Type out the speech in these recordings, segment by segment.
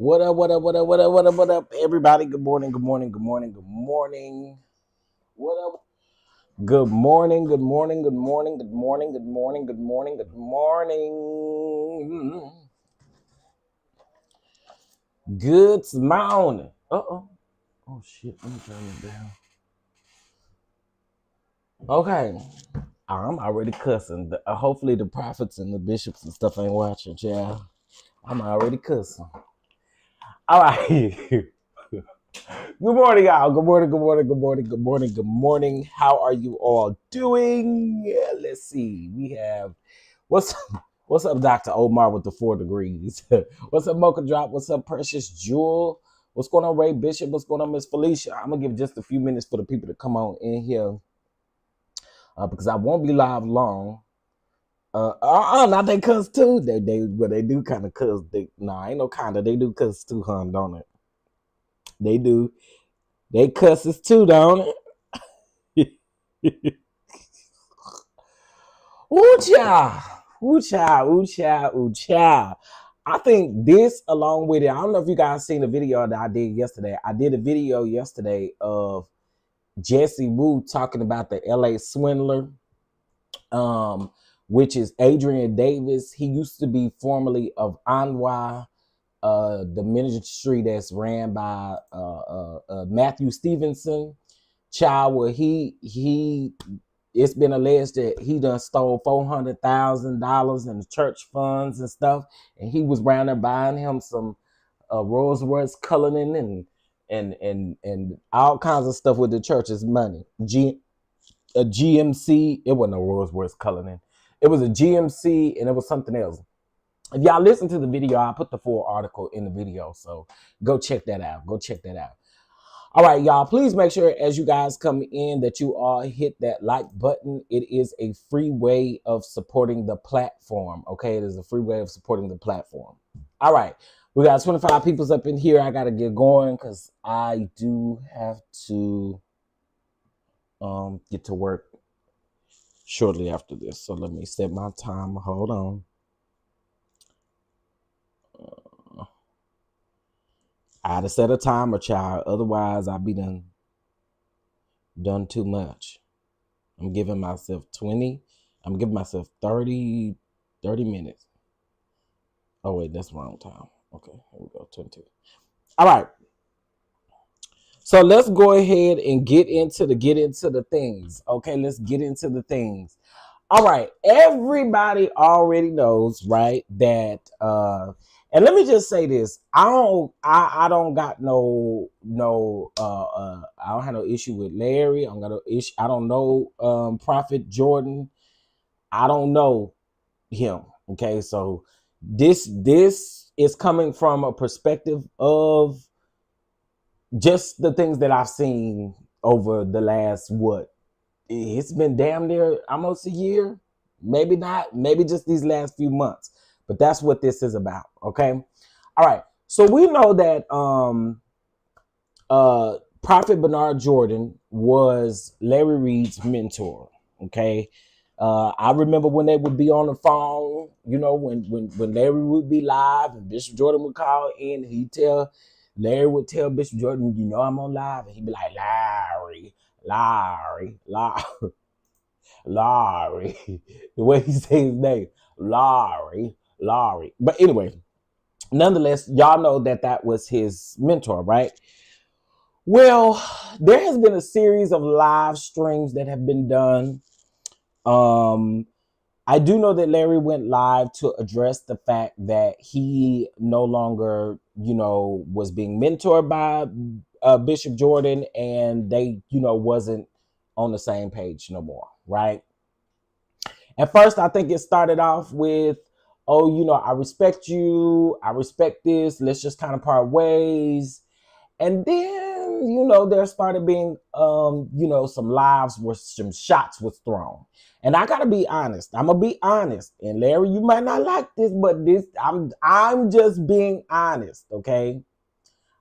What up, what up, what up, what up, what up, what up, everybody? Good morning, good morning, good morning, good morning. What up? Good morning, good morning, good morning, good morning, good morning, good morning, good morning. Good morning. Uh-oh. Oh shit, let me turn it down. Okay. I'm already cussing. Hopefully the prophets and the bishops and stuff ain't watching, child. I'm already cussing. All right. Good morning, y'all. Good morning, good morning, good morning, good morning, good morning. How are you all doing? Yeah, let's see. We have what's what's up, Dr. Omar with the 4 degrees? What's up, Mocha Drop? What's up, Precious Jewel? What's going on, Ray Bishop? What's going on, Miss Felicia? I'm gonna give just a few minutes for the people to come on in here because I won't be live long. Not they cuss too. They do kind of cuss. Ain't no kind of. They do cuss too, huh? Don't it? They do. They cusses too, don't it? Ooh, child. Ooh, child. Ooh, child. Ooh, child. I think this, along with it, I don't know if you guys seen the video that I did yesterday. I did a video yesterday of Jesse Wu talking about the LA Swindler, which is Adrian Davis. He used to be formerly of Anwa, the ministry that's ran by Matthew Stevenson. Child, where he it's been alleged that he done stole $400,000 in the church funds and stuff, and he was around there buying him some Rolls Royce Cullinan and all kinds of stuff with the church's money. A GMC, it wasn't a Rolls Royce Cullinan. It was a GMC and it was something else. If y'all listen to the video, I put the full article in the video, so go check that out. Go check that out. All right, y'all, please make sure as you guys come in that you all hit that like button. It is a free way of supporting the platform, okay? It is a free way of supporting the platform. All right, we got 25 peoples up in here. I got to get going because I do have to get to work shortly after this. So let me set my time. Hold on. I had to set a timer, child. Otherwise, I'll be done too much. I'm giving myself 20. I'm giving myself 30 minutes. Oh, wait, that's the wrong time. Okay, here we go, 22. All right. So let's go ahead and get into the things. Okay, let's get into the things. All right, everybody already knows, right, that and let me just say this. I don't got I don't have no issue with Larry. I don't got no issue. I don't know Prophet Jordan. I don't know him. Okay, so this is coming from a perspective of just the things that I've seen over the last it's been damn near almost a year, maybe not, maybe just these last few months, but that's what this is about. Okay, all right, so we know that Prophet Bernard Jordan was Larry Reid's mentor. Okay, I remember when they would be on the phone, you know, when Larry would be live and Bishop Jordan would call in, Larry would tell Bishop Jordan, you know, I'm on live, and he'd be like, Larry. The way he says his name, Larry. But anyway, nonetheless, y'all know that was his mentor, right? Well, there has been a series of live streams that have been done. I do know that Larry went live to address the fact that he no longer, you know, was being mentored by Bishop Jordan, and they, you know, wasn't on the same page no more, right? At first, I think it started off with, oh, you know, I respect you, I respect this, let's just kind of part ways. And then, you know, there started being, you know, some lives where some shots was thrown. And I gotta be honest. I'm gonna be honest. And Larry, you might not like this, but I'm just being honest, okay?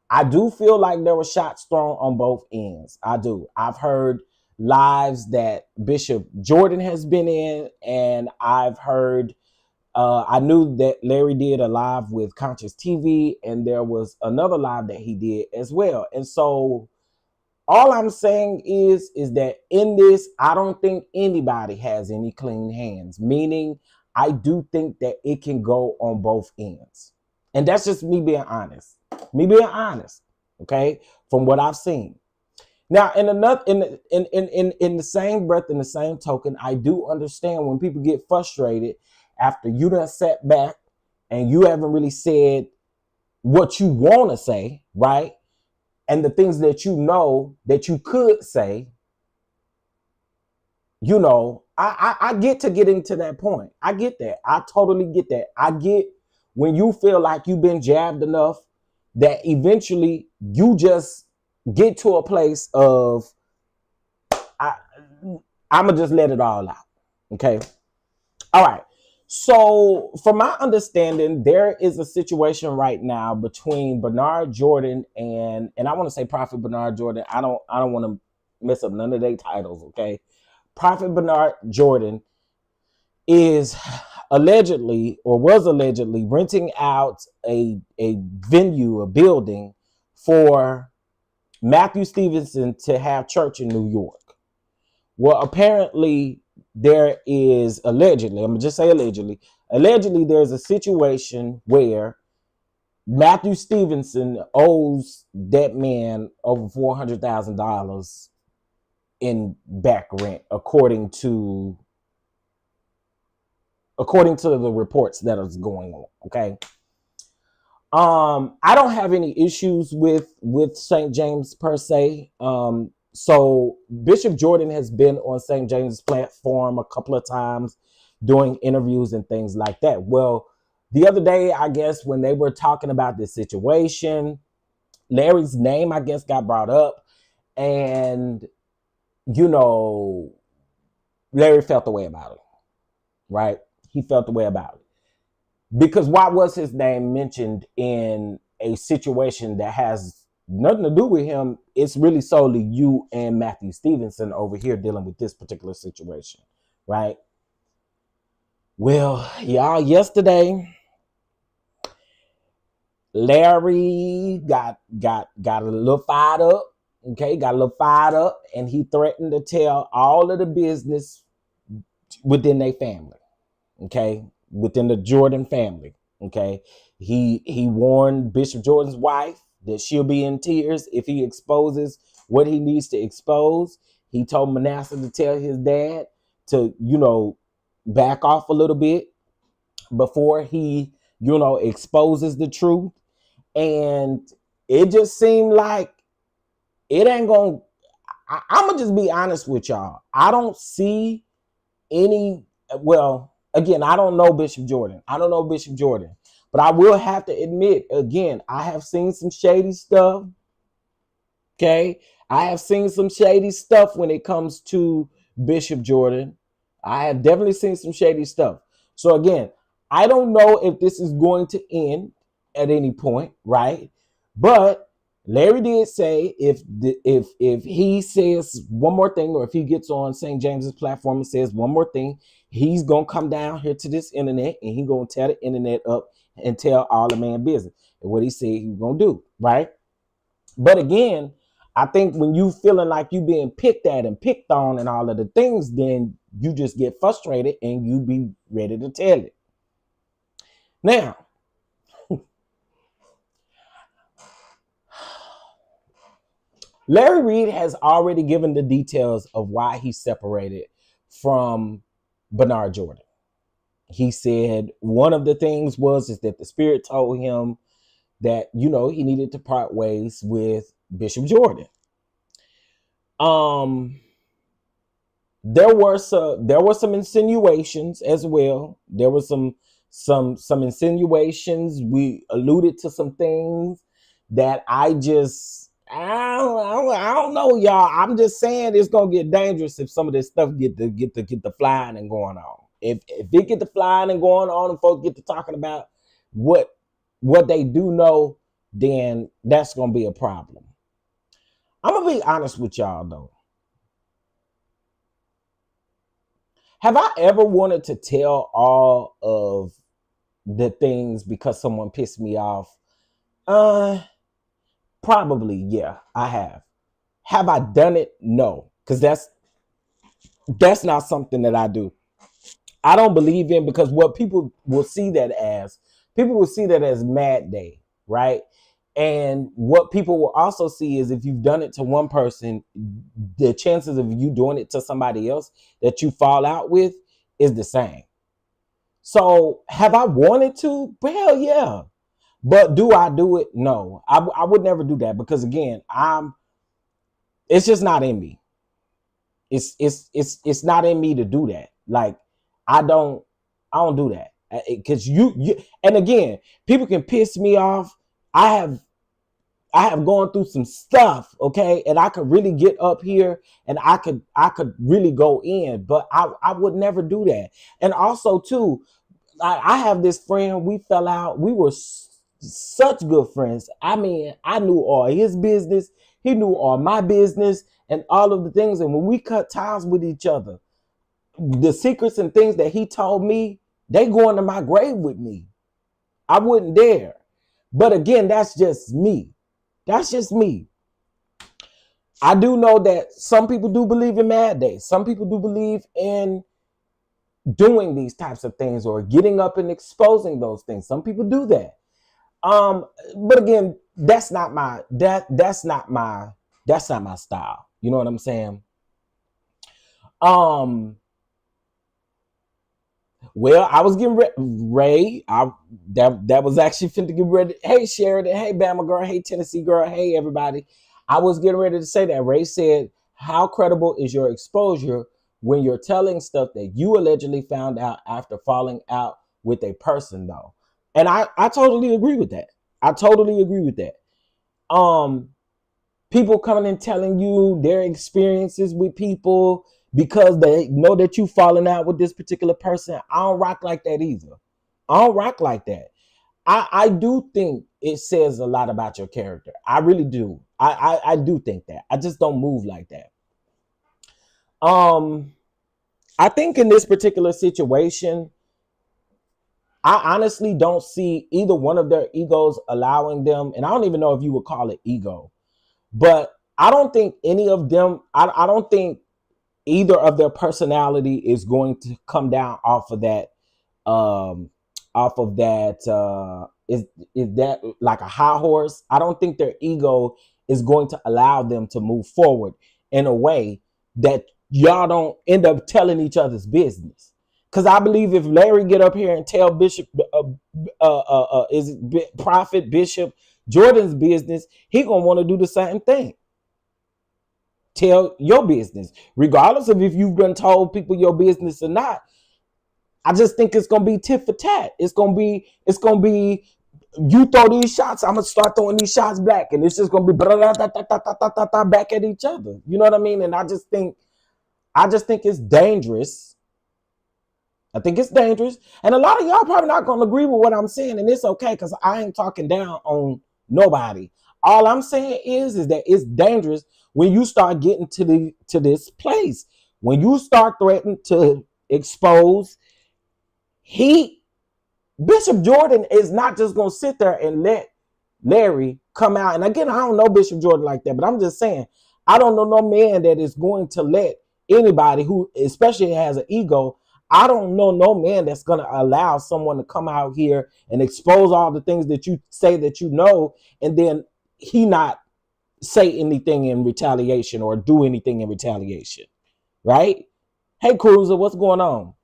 I do feel like there were shots thrown on both ends. I do. I've heard lives that Bishop Jordan has been in, and I've heard I knew that Larry did a live with Conscious TV, and there was another live that he did as well. And so all I'm saying is that in this, I don't think anybody has any clean hands, meaning I do think that it can go on both ends. And that's just me being honest. Me being honest, okay, from what I've seen. Now, in the same breath, in the same token, I do understand when people get frustrated after you done sat back and you haven't really said what you want to say, right? And the things that you know that you could say, I get to getting to that point. I get that. I totally get that. I get when you feel like you've been jabbed enough that eventually you just get to a place of I'm gonna just let it all out. Okay. All right. So, from my understanding, there is a situation right now between Bernard Jordan and I want to say Prophet Bernard Jordan. I don't want to mess up none of their titles. Okay. Prophet Bernard Jordan is allegedly or was allegedly renting out a venue, a building for Matthew Stevenson to have church in New York. Well, apparently there is allegedly, I'm gonna just say allegedly there's a situation where Matthew Stevenson owes that man over $400,000 in back rent, according to the reports that is going on. Okay. I don't have any issues with St. James per se. So Bishop Jordan has been on St. James' platform a couple of times doing interviews and things like that. Well, the other day, I guess when they were talking about this situation, Larry's name, I guess, got brought up, and Larry felt the way about it, right? He felt the way about it. Because why was his name mentioned in a situation that has nothing to do with him? It's really solely you and Matthew Stevenson over here dealing with this particular situation, right? Well, y'all, yesterday, Larry got a little fired up, okay? Got a little fired up, and he threatened to tell all of the business within their family, okay? Within the Jordan family, okay? He warned Bishop Jordan's wife that she'll be in tears if he exposes what he needs to expose. He told Manasseh to tell his dad to, back off a little bit before he, exposes the truth. And it just seemed like it ain't gonna, I'm gonna just be honest with y'all. I don't see any, well, again, I don't know Bishop Jordan. But I will have to admit, again, I have seen some shady stuff. Okay. I have seen some shady stuff when it comes to Bishop Jordan. I have definitely seen some shady stuff. So again, I don't know if this is going to end at any point, right? But Larry did say if he says one more thing, or if he gets on St. James's platform and says one more thing, he's gonna come down here to this internet and he's gonna tear the internet up and tell all the man business and what he said he was gonna do, right? But again, I think when you feeling like you being picked at and picked on and all of the things, then you just get frustrated and you be ready to tell it. Now, Larry Reid has already given the details of why he separated from Bernard Jordan. He said one of the things is that the Spirit told him that, he needed to part ways with Bishop Jordan. There were some insinuations as well. There were some insinuations. We alluded to some things that I don't know, y'all. I'm just saying it's gonna get dangerous if some of this stuff get the flying and going on. If it get the flying and going on, and folks get to talking about what they do know, then that's gonna be a problem. I'm gonna be honest with y'all though. Have I ever wanted to tell all of the things because someone pissed me off? Uh, Probably, yeah, I have. Have I done it? No, because that's not something that I do. I don't believe in, because what people will see that as mad day, right? And what people will also see is, if you've done it to one person, the chances of you doing it to somebody else that you fall out with is the same. So have I wanted to? Hell yeah. But do I do it? No, I would never do that, because again, it's just not in me. It's not in me to do that. Like, I don't do that, because you and again, people can piss me off. I have gone through some stuff, okay, and I could really get up here, and I could really go in, but I would never do that. And also too, I have this friend. We fell out. We were such good friends. I mean, I knew all his business. He knew all my business and all of the things. And when we cut ties with each other, the secrets and things that he told me, they go into my grave with me. I wouldn't dare. But again, that's just me. That's just me. I do know that some people do believe in mad days. Some people do believe in doing these types of things, or getting up and exposing those things. Some people do that. But again, that's not my style. You know what I'm saying? Well, I was getting ready, Ray. That was actually finna get ready. Hey, Sheridan. Hey, Bama girl. Hey, Tennessee girl. Hey, everybody. I was getting ready to say that. Ray said, "How credible is your exposure when you're telling stuff that you allegedly found out after falling out with a person, though?" And I totally agree with that. I totally agree with that. People coming and telling you their experiences with people because they know that you falling out with this particular person. I don't rock like that either. I don't rock like that. I do think it says a lot about your character. I really do. I do think that. I just don't move like that. I think in this particular situation, I honestly don't see either one of their egos allowing them, and I don't even know if you would call it ego, but I don't think any of them, I don't think either of their personality is going to come down off of that. Is that like a high horse? I don't think their ego is going to allow them to move forward in a way that y'all don't end up telling each other's business. Because I believe if Larry get up here and tell Bishop, Prophet Bishop Jordan's business, he gonna want to do the same thing. Tell your business, regardless of if you've been told people your business or not. I just think it's gonna be tit for tat. It's gonna be you throw these shots, I'm gonna start throwing these shots back, and it's just gonna be back at each other. You know what I mean? And I just think it's dangerous. I think it's dangerous. And a lot of y'all probably not gonna agree with what I'm saying, and it's okay, because I ain't talking down on nobody. All I'm saying is that it's dangerous when you start getting to this place. When you start threatening to expose, Bishop Jordan is not just gonna sit there and let Larry come out. And again, I don't know Bishop Jordan like that, but I'm just saying, I don't know no man that is going to let anybody who especially has an ego. I don't know no man that's going to allow someone to come out here and expose all the things that you say that you know, and then he not say anything in retaliation or do anything in retaliation, right? Hey, Cruiser, what's going on?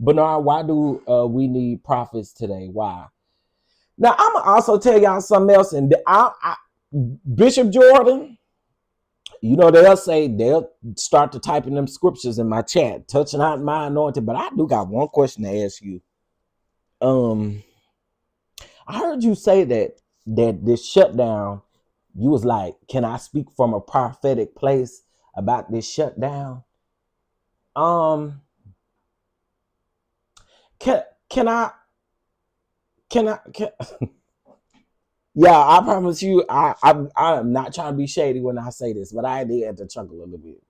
Bernard, why do we need prophets today? Why? Now, I'm going to also tell y'all something else. And Bishop Jordan, you know, they'll start to typing them scriptures in my chat, touching out my anointing. But I do got one question to ask you. I heard you say that this shutdown, you was like, can I speak from a prophetic place about this shutdown? Can I yeah, I promise you, I am not trying to be shady when I say this, but I did have to chuckle a little bit.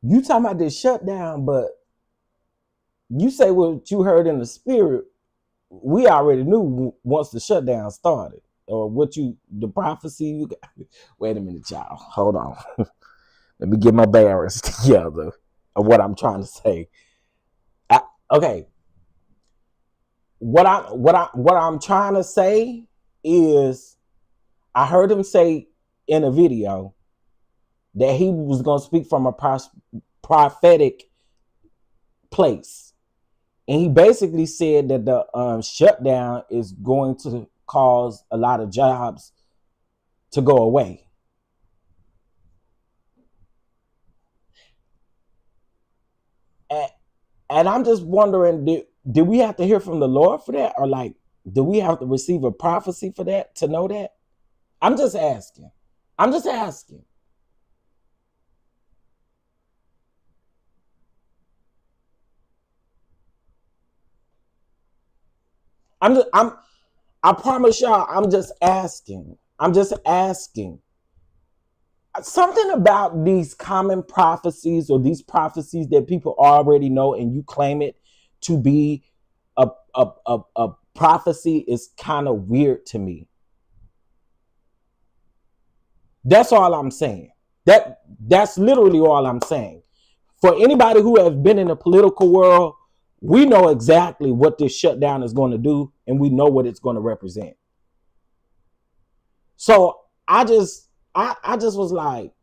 You talking about this shutdown, but you say what you heard in the spirit. We already knew once the shutdown started, or what the prophecy you got. Wait a minute, y'all. Hold on. Let me get my bearings together of what I'm trying to say. Okay. What I'm trying to say is, I heard him say in a video that he was going to speak from a prophetic place. And he basically said that the shutdown is going to cause a lot of jobs to go away. And I'm just wondering, did we have to hear from the Lord for that? Or like, do we have to receive a prophecy for that to know that? I'm just asking. I'm just asking. I promise y'all, I'm just asking. I'm just asking. Something about these common prophecies, or these prophecies that people already know and you claim it to be a prophecy, is kind of weird to me. That's all I'm saying. That's literally all I'm saying. For anybody who has been in the political world, we know exactly what this shutdown is going to do, and we know what it's going to represent. So I just was like,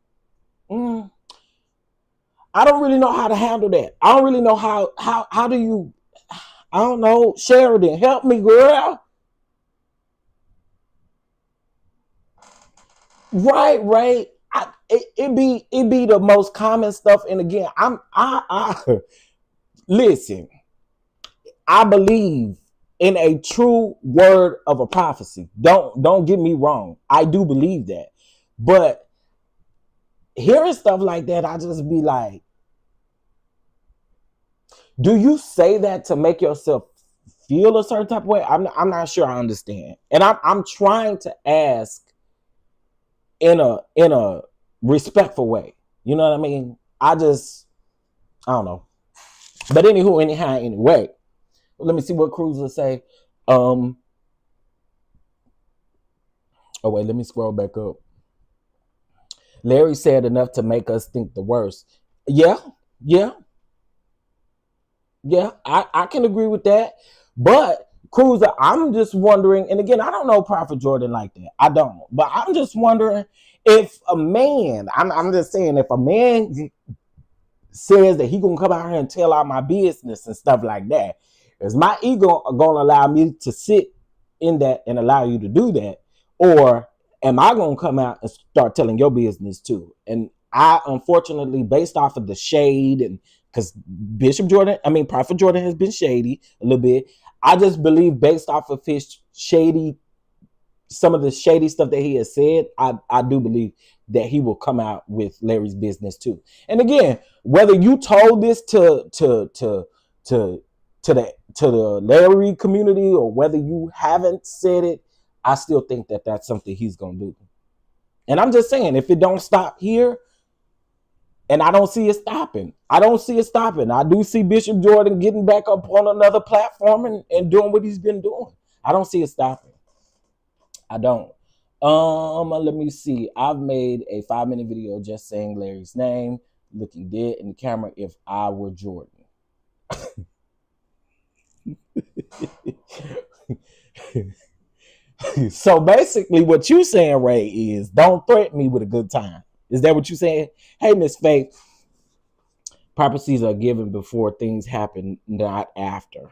I don't really know how to handle that. I don't really know how do you, I don't know, Sheridan, help me, girl. Right. It be the most common stuff. And again, I listen, I believe in a true word of a prophecy. Don't get me wrong. I do believe that. But hearing stuff like that, I just be like, do you say that to make yourself feel a certain type of way? I'm not sure I understand. And I'm trying to ask in a respectful way. You know what I mean? I don't know. But anyway, let me see what Cruz will say. Oh wait, let me scroll back up. Larry said enough to make us think the worst. Yeah. I can agree with that. But Cruiser, I'm just wondering, and again, I don't know Prophet Jordan like that. I don't. But I'm just wondering if a man, I'm just saying, if a man says that he gonna come out here and tell all my business and stuff like that, is my ego gonna allow me to sit in that and allow you to do that? Or am I gonna come out and start telling your business too? And I, unfortunately, based off of the shade, and because Prophet Jordan has been shady a little bit, I just believe, based off of his some of the shady stuff that he has said, I do believe that he will come out with Larry's business too. And again, whether you told this to the Larry community, or whether you haven't said it, I still think that that's something he's gonna do. And I'm just saying, if it don't stop here, and I don't see it stopping. I do see Bishop Jordan getting back up on another platform and doing what he's been doing. I don't see it stopping. I don't. Let me see. I've made a 5-minute video just saying Larry's name, looking dead in the camera if I were Jordan. So basically what you saying, Ray, is don't threaten me with a good time. Is that what you saying? Hey, Miss Faith, prophecies are given before things happen, not after.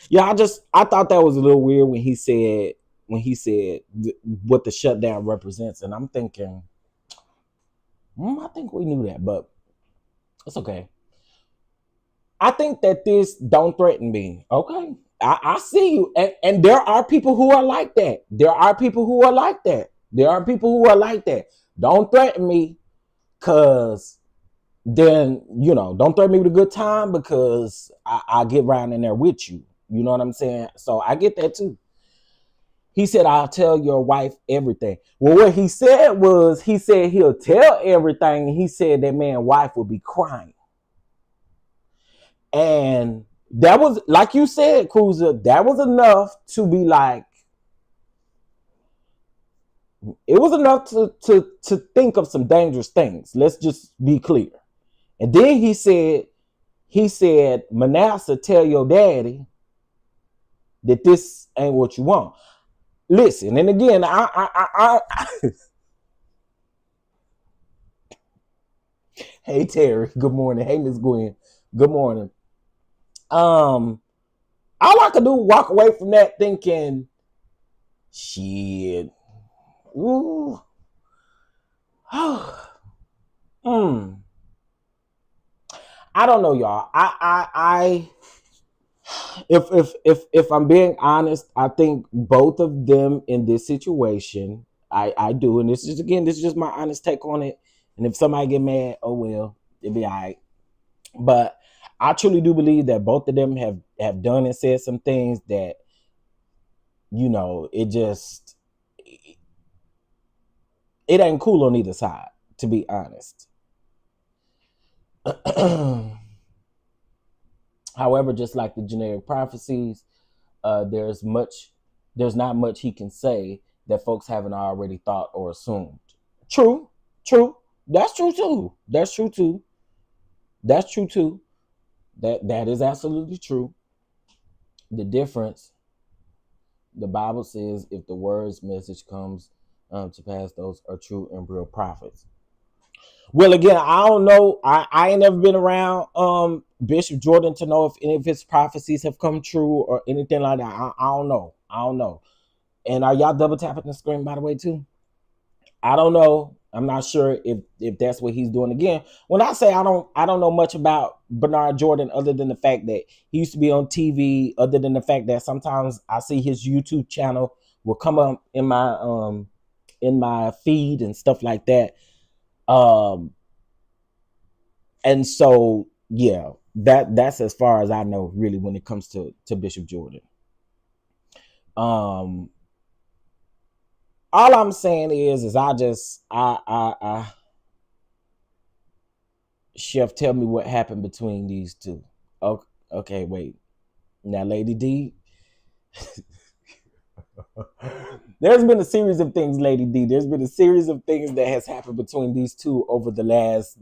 Yeah, I thought that was a little weird when he said what the shutdown represents, and I'm thinking, I think we knew that, but it's okay. I think that this don't threaten me. Okay, I see you, and there are people who are like that. Don't threaten me, cause then don't threaten me with a good time, because I get around in there with you. You know what I'm saying? So I get that too. He said, I'll tell your wife everything. Well, what he said was, he said he'll tell everything. He said that man's wife will be crying. And that was, like you said, Cruiser, that was enough to be like, it was enough to think of some dangerous things. Let's just be clear. And then he said, Manasseh, tell your daddy that this ain't what you want. Listen, and again, I hey Terry, good morning. Hey Miss Gwen, good morning. All I could do walk away from that thinking, shit, ooh, I don't know, y'all. If I'm being honest, I think both of them in this situation, I do, and this is just my honest take on it. And if somebody get mad, oh well, it'll be all right. But I truly do believe that both of them have done and said some things that, you know, it ain't cool on either side, to be honest. However, just like the generic prophecies, there's not much he can say that folks haven't already thought or assumed. True. That's true too. That is absolutely true. The difference, the Bible says, if the word's message comes to pass, those are true and real prophets. Well, again, I don't know. I ain't never been around Bishop Jordan to know if any of his prophecies have come true or anything like that. I don't know. And are y'all double tapping the screen, by the way, too? I don't know. I'm not sure if that's what he's doing. Again, when I say I don't know much about Bernard Jordan other than the fact that he used to be on TV, other than the fact that sometimes I see his YouTube channel will come up in my feed and stuff like that. And so yeah, that's as far as I know really when it comes to Bishop Jordan. All I'm saying is I Chef, tell me what happened between these two. Okay, wait. Now, Lady D, there's been a series of things, Lady D. There's been a series of things that has happened between these two over the last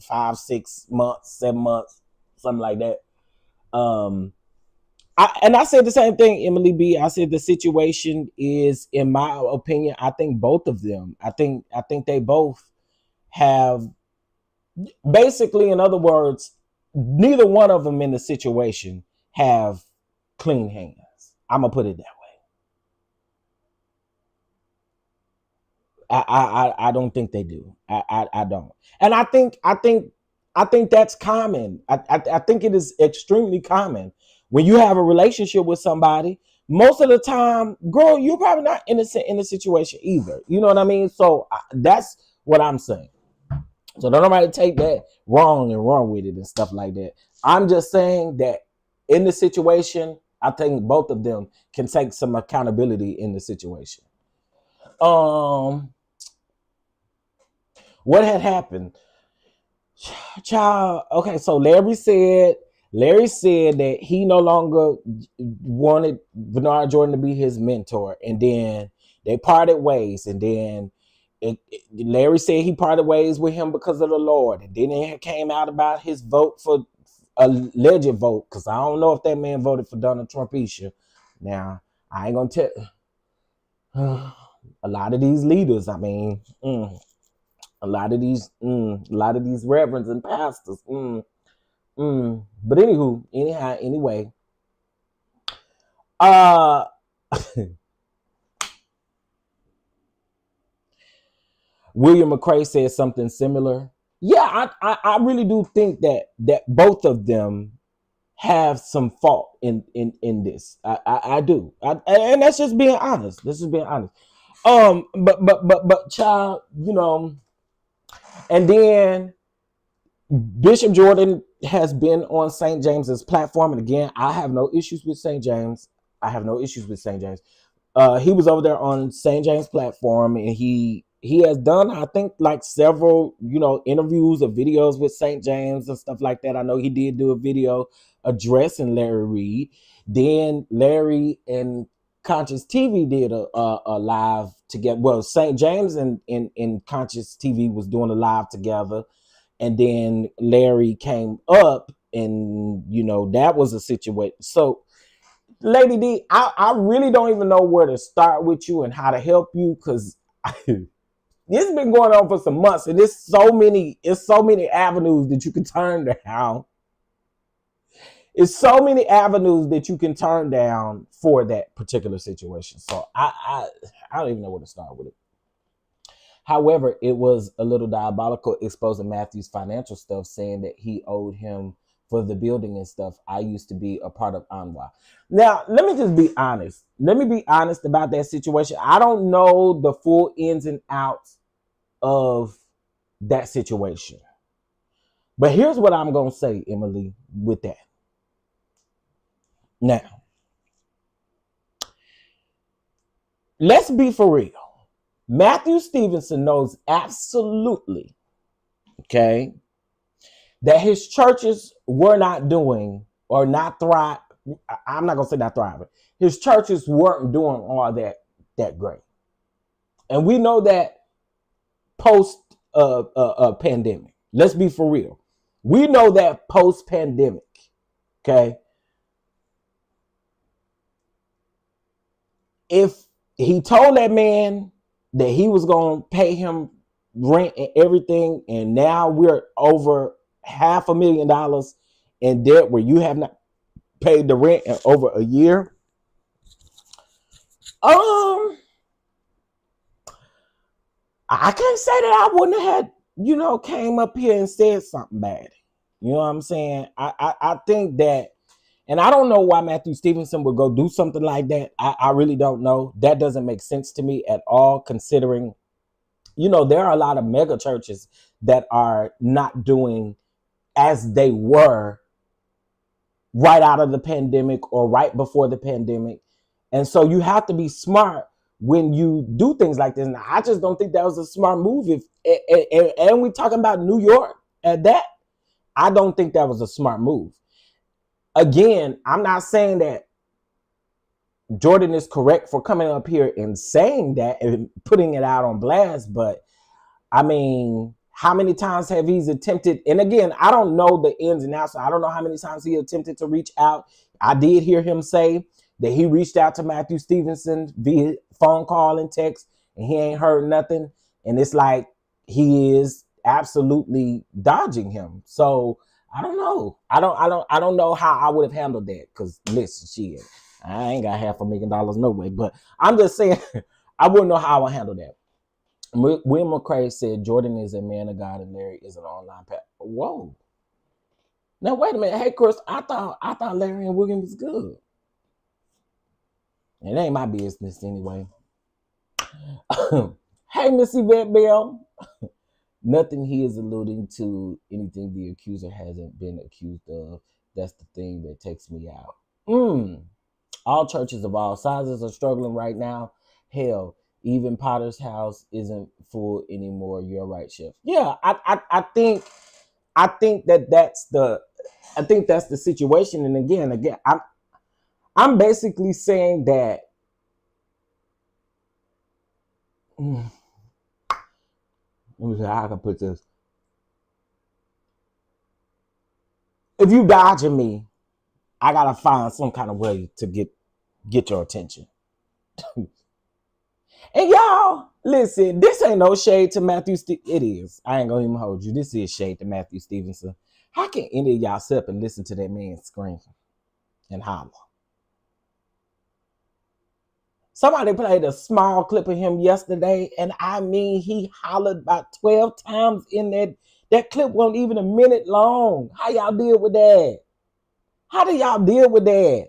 5, 6 months, 7 months, something like that. I said the same thing, Emily B. I said the situation is, in my opinion, I think both of them. I think they both have, basically, in other words, neither one of them in the situation have clean hands. I'm gonna put it that way. I don't think they do. I don't, and I think that's common. I think it is extremely common when you have a relationship with somebody. Most of the time, girl, you're probably not innocent in the situation either. You know what I mean? So that's what I'm saying. So don't nobody take that wrong and run with it and stuff like that. I'm just saying that in the situation, I think both of them can take some accountability in the situation. What had happened? Child, okay, so Larry said that he no longer wanted Bernard Jordan to be his mentor, and then they parted ways, and then Larry said he parted ways with him because of the Lord, and then it came out about his vote for alleged vote, because I don't know if that man voted for Donald Trump either. Now, I ain't gonna tell a lot of these leaders, I mean, a lot of these reverends and pastors. But anyway. William McCrae said something similar. Yeah, I really do think that both of them have some fault in this. I do. And that's just being honest. But child, you know, and then Bishop Jordan has been on St. James's platform, and again, I have no issues with St. James. He was over there on St. James platform, and he has done, I think, like several, interviews or videos with St. James and stuff like that. I know he did do a video addressing Larry Reid. Then Larry and Conscious TV did a live together. Well, St. James and Conscious TV was doing a live together, and then Larry came up, and that was a situation. So, Lady D, I really don't even know where to start with you and how to help you, because this has been going on for some months, and it's so many avenues that you can turn down. It's so many avenues that you can turn down for that particular situation. So I don't even know where to start with it. However, it was a little diabolical exposing Matthew's financial stuff, saying that he owed him for the building and stuff. I used to be a part of Anwa. Now, let me just be honest. Let me be honest about that situation. I don't know the full ins and outs of that situation. But here's what I'm going to say, Emily, with that. Now, let's be for real. Matthew Stevenson knows absolutely, okay, that his churches were not doing or not thrive. I'm not going to say not thriving. His churches weren't doing all that great. And we know that post pandemic. Let's be for real. We know that post pandemic, okay? If he told that man that he was going to pay him rent and everything, and now we're over $500,000 in debt where you have not paid the rent in over a year, I can't say that I wouldn't have had, came up here and said something bad. You know what I'm saying? I think that, and I don't know why Matthew Stevenson would go do something like that. I really don't know. That doesn't make sense to me at all, considering, there are a lot of mega churches that are not doing as they were right out of the pandemic or right before the pandemic. And so you have to be smart when you do things like this. And I just don't think that was a smart move. And we talking about New York at that, I don't think that was a smart move. Again, I'm not saying that Jordan is correct for coming up here and saying that and putting it out on blast, but I mean, how many times have he attempted? And again, I don't know the ins and outs. So I don't know how many times he attempted to reach out. I did hear him say that he reached out to Matthew Stevenson via phone call and text, and he ain't heard nothing. And it's like he is absolutely dodging him. So I don't know. I don't know how I would have handled that. Because listen, shit, I ain't got $500,000 no way. But I'm just saying, I wouldn't know how I would handle that. William McCrae said Jordan is a man of God and Larry is an online pastor. Whoa. Now wait a minute. Hey Chris, I thought Larry and William was good. It ain't my business anyway. Hey Missy Vet Bell. Nothing he is alluding to anything the accuser hasn't been accused of. That's the thing that takes me out. All churches of all sizes are struggling right now. Hell, even Potter's house isn't full anymore. You're right, Chef. Yeah, I think that's the situation. And again, I'm basically saying that. Let me see how I can put this. If you dodging me, I gotta find some kind of way to get your attention. And y'all, listen, this ain't no shade to Matthew It is. I ain't gonna even hold you. This is shade to Matthew Stevenson. How can any of y'all sit up and listen to that man scream and holler? Somebody played a small clip of him yesterday, and I mean, he hollered about 12 times in that. That clip wasn't even a minute long. How y'all deal with that? How do y'all deal with that?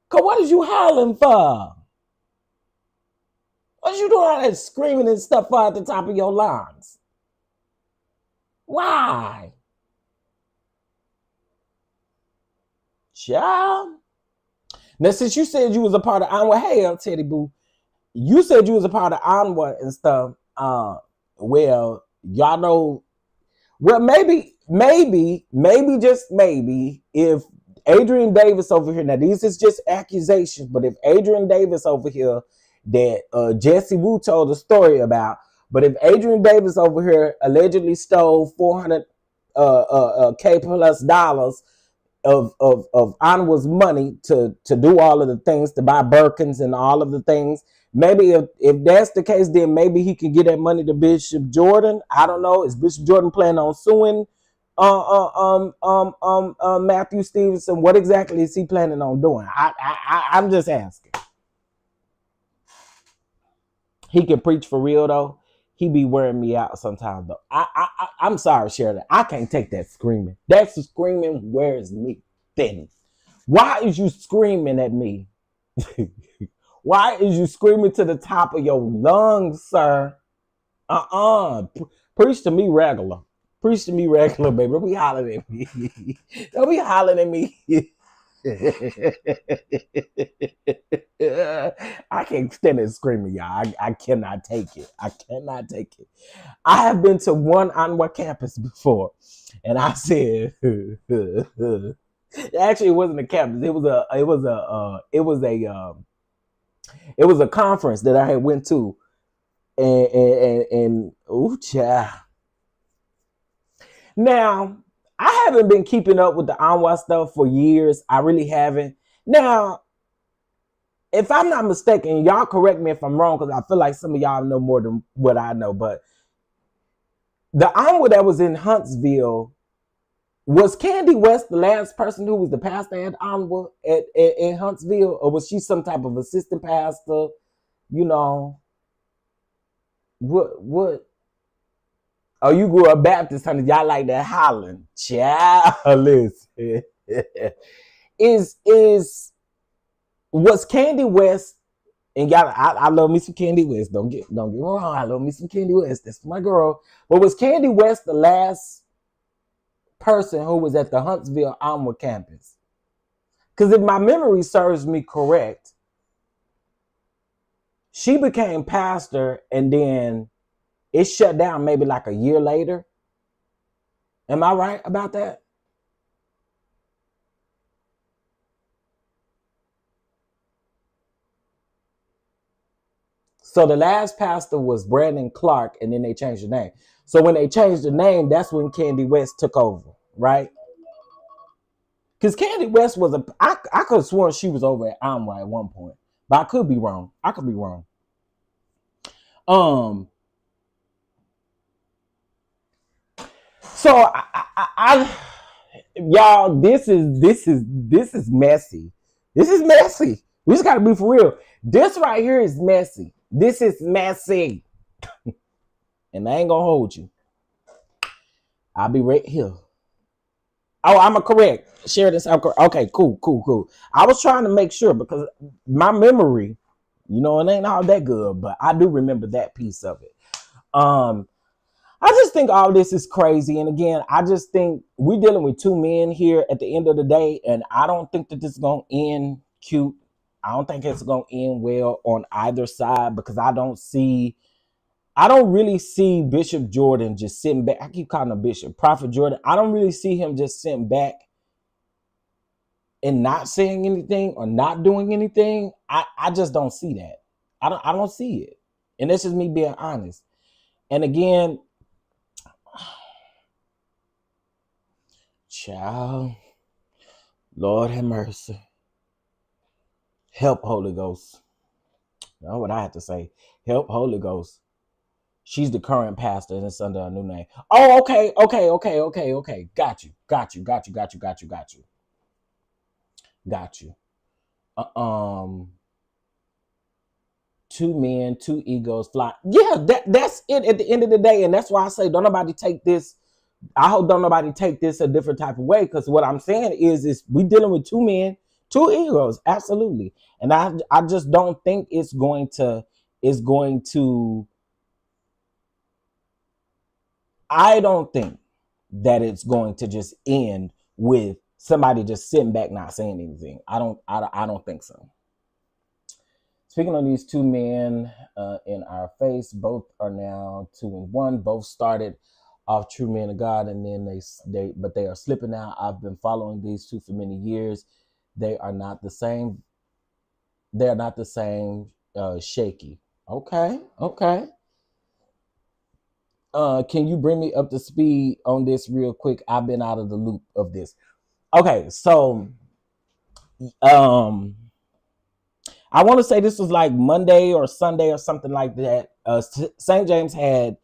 Because what is you hollering for? What you doing all that screaming and stuff for at the top of your lungs? Why? Child. Now, since you said you was a part of Anwa, hey, Teddy Boo, you said you was a part of Anwa and stuff. Well, y'all know. Well, maybe, just maybe, if Adrian Davis over here. Now, these is just accusations, but if Adrian Davis over here that Jesse Wu told a story about, but if Adrian Davis over here allegedly stole 400 K plus dollars of Anwa's money to do all of the things, to buy Birkins and all of the things. Maybe if that's the case, then maybe he can get that money to Bishop Jordan. I don't know. Is Bishop Jordan planning on suing Matthew Stevenson? What exactly is he planning on doing? I'm just asking. He can preach for real though. He be wearing me out sometimes though. I'm sorry, Sheridan. I can't take that screaming. That screaming wears me thin. Why is you screaming at me? Why is you screaming to the top of your lungs, sir? Preach to me regular. Preach to me regular, baby. Don't be hollering at me. Don't be hollering at me. I can't stand it screaming, y'all. I cannot take it. I cannot take it. I have been to one Anwa campus before, and I said, actually, it wasn't a campus. It was a conference that I had went to, and ooh, child. Now, I haven't been keeping up with the Anwa stuff for years. I really haven't. Now, if I'm not mistaken, y'all correct me if I'm wrong, because I feel like some of y'all know more than what I know, but the Anwa that was in Huntsville, was Candy West the last person who was the pastor at Anwa in Huntsville, or was she some type of assistant pastor? You know, what? Oh, you grew up Baptist, honey. Y'all like that hollering. Child, listen. Was Candy West, and y'all, I love me some Candy West. Don't get me wrong. I love me some Candy West. That's my girl. But was Candy West the last person who was at the Huntsville Anwa campus? Because if my memory serves me correct, she became pastor and then it shut down maybe like a year later. Am I right about that? So the last pastor was Brandon Clark, and then they changed the name. So when they changed the name, that's when Candy West took over, right? Because Candy West was I could have sworn she was over at Anwa at one point, but I could be wrong. So y'all, this is messy. This is messy. We just gotta be for real. This right here is messy. This is messy. And I ain't gonna hold you. I'll be right here. Oh, I'm correct. Share this. Okay, cool. I was trying to make sure because my memory, it ain't all that good, but I do remember that piece of it. I just think all this is crazy. And again, I just think we're dealing with two men here at the end of the day. And I don't think that this is going to end cute. I don't think it's going to end well on either side because I don't really see Bishop Jordan just sitting back. I keep calling him Bishop, Prophet Jordan. I don't really see him just sitting back and not saying anything or not doing anything. I just don't see that. I don't see it. And this is me being honest. And again, child, Lord have mercy. Help, Holy Ghost. That's what I have to say. Help, Holy Ghost. She's the current pastor and it's under a new name. Oh, okay. Got you. Two men, two egos fly. Yeah, that's it at the end of the day. And that's why I say don't nobody take this. I hope don't nobody take this a different type of way. Because what I'm saying is we dealing with two men, two egos. Absolutely. And I just don't think it's going to I don't think that it's going to just end with somebody just sitting back not saying anything. I don't think so. Speaking of these two men in our face, both are now 2-1. Both started off true men of God, and then they are slipping now. I've been following these two for many years. They are not the same. They're not the same. Shaky. Okay. Can you bring me up to speed on this real quick? I've been out of the loop of this. Okay, so I want to say this was like Monday or Sunday or something like that. St. James had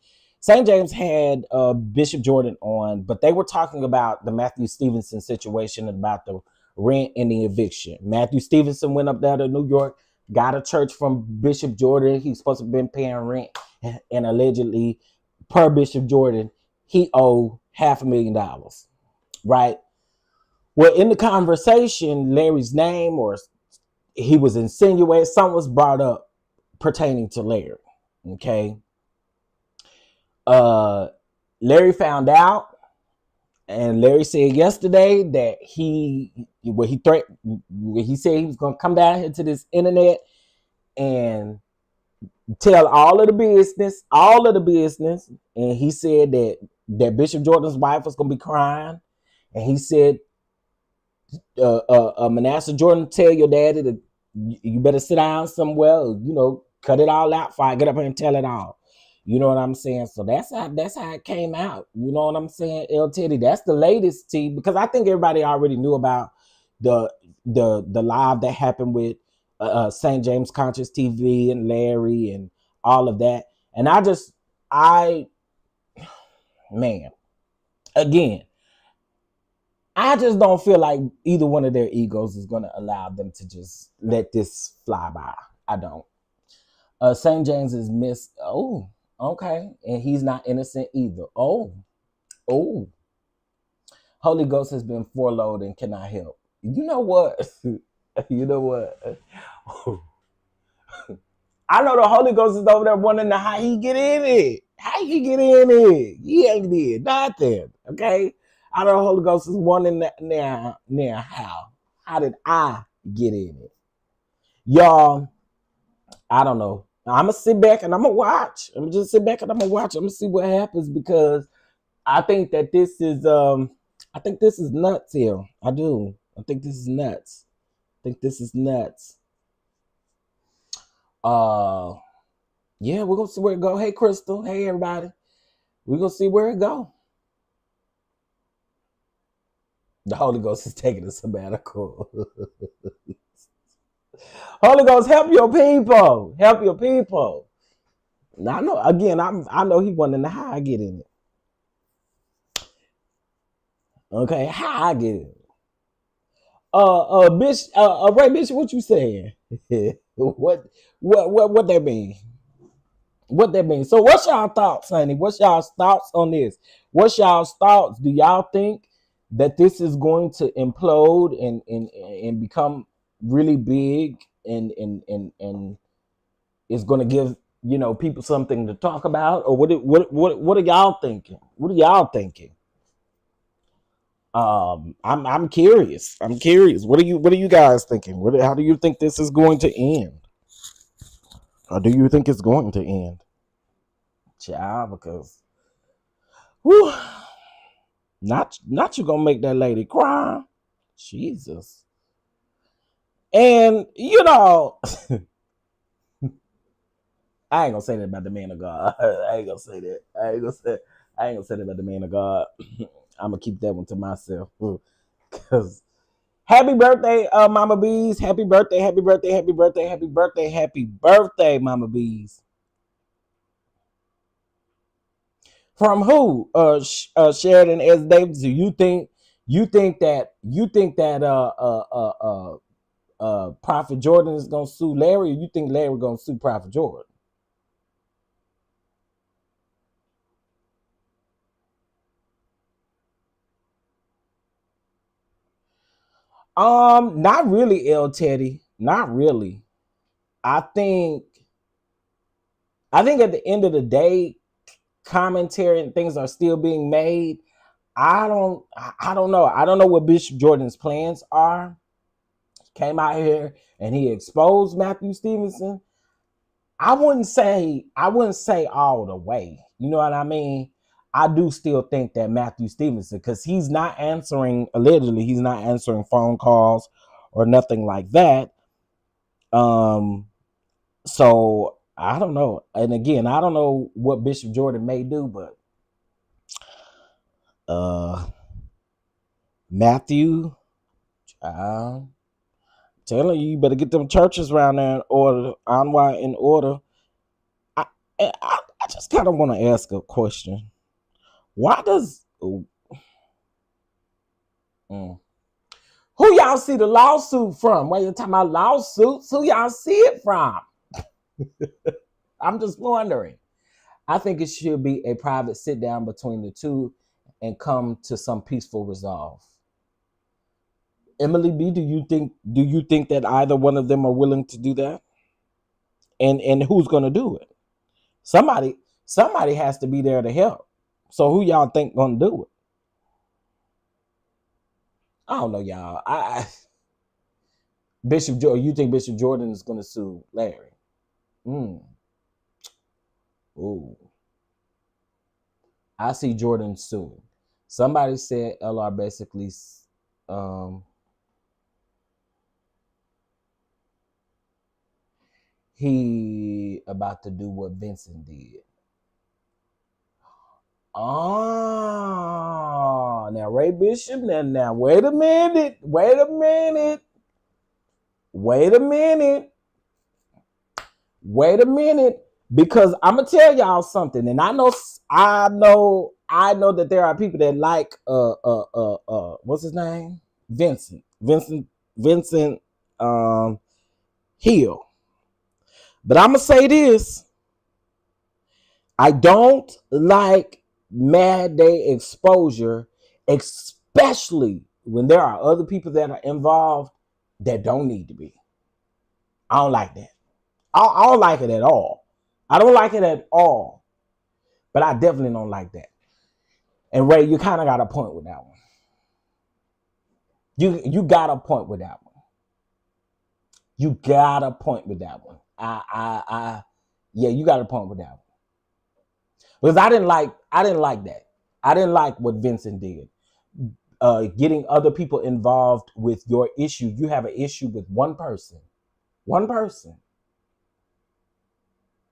Bishop Jordan on, but they were talking about the Matthew Stevenson situation, about the rent and the eviction. Matthew Stevenson went up there to New York, got a church from Bishop Jordan. He's supposed to have been paying rent, and allegedly, per Bishop Jordan, he owed $500,000, right? Well, in the conversation, Larry's name, or he was insinuated, something was brought up pertaining to Larry. Okay. Larry found out, and Larry said yesterday that he said he was going to come down here to this internet and tell all of the business. And he said that Bishop Jordan's wife was going to be crying. And he said, Manasseh Jordan, tell your daddy to, you better sit down somewhere, cut it all out before I get up here and tell it all. You know what I'm saying? So that's how it came out. You know what I'm saying, L. Teddy? That's the latest, T, because I think everybody already knew about the live that happened with St. James Conscious TV and Larry and all of that. And man, again, I just don't feel like either one of their egos is going to allow them to just let this fly by. I don't. St. James is missed. Oh, okay. And he's not innocent either. Oh. Holy Ghost has been foreloaded and cannot help. You know what? I know the Holy Ghost is over there wondering how he get in it. He ain't did nothing. Okay? I know the Holy Ghost is wondering now how. How did I get in it? Y'all, I don't know. I'm going to sit back and I'm going to watch. I'm just sit back and I'm going to watch. I'm going to see what happens, because I think that this is nuts here. I do. I think this is nuts. Yeah, we're going to see where it go. Hey, Crystal. Hey, everybody. We're going to see where it go. The Holy Ghost is taking a sabbatical. Holy Ghost, help your people. Now, I know, again, I know he wanted to how I get in it. Okay, how I get in it. Ray Bishop, what you saying? What that mean? What that means? So what's y'all thoughts, honey? What's y'all's thoughts on this? What's y'all's thoughts? Do y'all think that this is going to implode and become really big and is going to give people something to talk about? Or what are y'all thinking? I'm curious. What are you guys thinking? How do you think this is going to end? Or do you think it's going to end? Child, because whew, not you gonna make that lady cry. Jesus. And I ain't gonna say that about the man of God. I ain't gonna say that about the man of God. I'm gonna keep that one to myself. Because happy birthday, Mama Bees. Happy birthday, Mama Bees. From who? Sheridan S. Davis. Do you think that Prophet Jordan is gonna sue Larry, or you think Larry gonna sue Prophet Jordan? Not really, L. Teddy. Not really. I think at the end of the day, commentary and things are still being made. I don't know. I don't know what Bishop Jordan's plans are. Came out here and he exposed Matthew Stevenson. I wouldn't say all the way. You know what I mean? I do still think that Matthew Stevenson, because he's not answering, allegedly, he's not answering phone calls or nothing like that. So I don't know. And again, I don't know what Bishop Jordan may do, but Matthew, telling you, you better get them churches around there in order, in order. I just kind of want to ask a question. Why does who y'all see the lawsuit from? When you're talking about lawsuits, who y'all see it from? I'm just wondering. I think it should be a private sit down between the two and come to some peaceful resolve. Emily B, do you think that either one of them are willing to do that? And who's going to do it? Somebody has to be there to help. So who y'all think going to do it? I don't know, y'all. Bishop Jordan, you think Bishop Jordan is going to sue Larry? Ooh. I see Jordan suing. Somebody said LR basically he about to do what Vincent did. Oh, now Ray Bishop, now wait a minute. Because I'm gonna tell y'all something, and I know that there are people that like what's his name? Vincent Hill. But I'm gonna say this. I don't like Mad Day exposure, especially when there are other people that are involved that don't need to be. I don't like that. I don't like it at all. I don't like it at all. But I definitely don't like that. And Ray, you kind of got a point with that one. You got a point with that one. You got a point with that one. Yeah, you got a point with that one. Because I didn't like that. I didn't like what Vincent did. Getting other people involved with your issue. You have an issue with one person.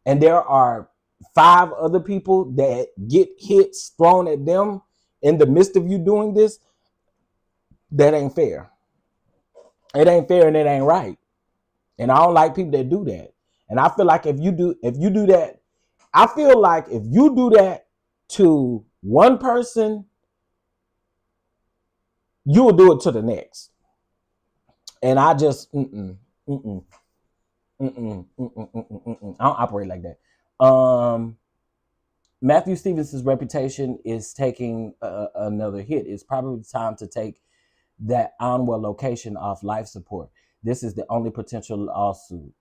And there are 5 other people that get hits thrown at them in the midst of you doing this. That ain't fair. It ain't fair and it ain't right. And I don't like people that do that. And I feel like if you do that, I feel like if you do that to one person, you will do it to the next. And I just I don't operate like that. Matthew Stevenson's reputation is taking another hit. It's probably time to take that Onwell location off life support. This is the only potential lawsuit.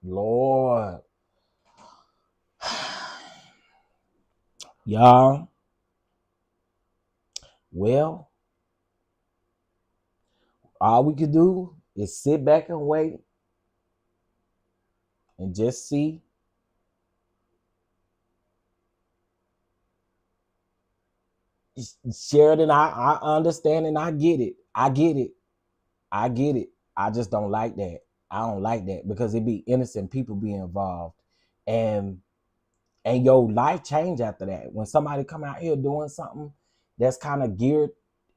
Lord. Y'all. Well, all we could do is sit back and wait and just see. Sheridan, I understand and I get it. I just don't like that. I don't like that because it be innocent people being involved. And your life change after that. When somebody come out here doing something that's kind of geared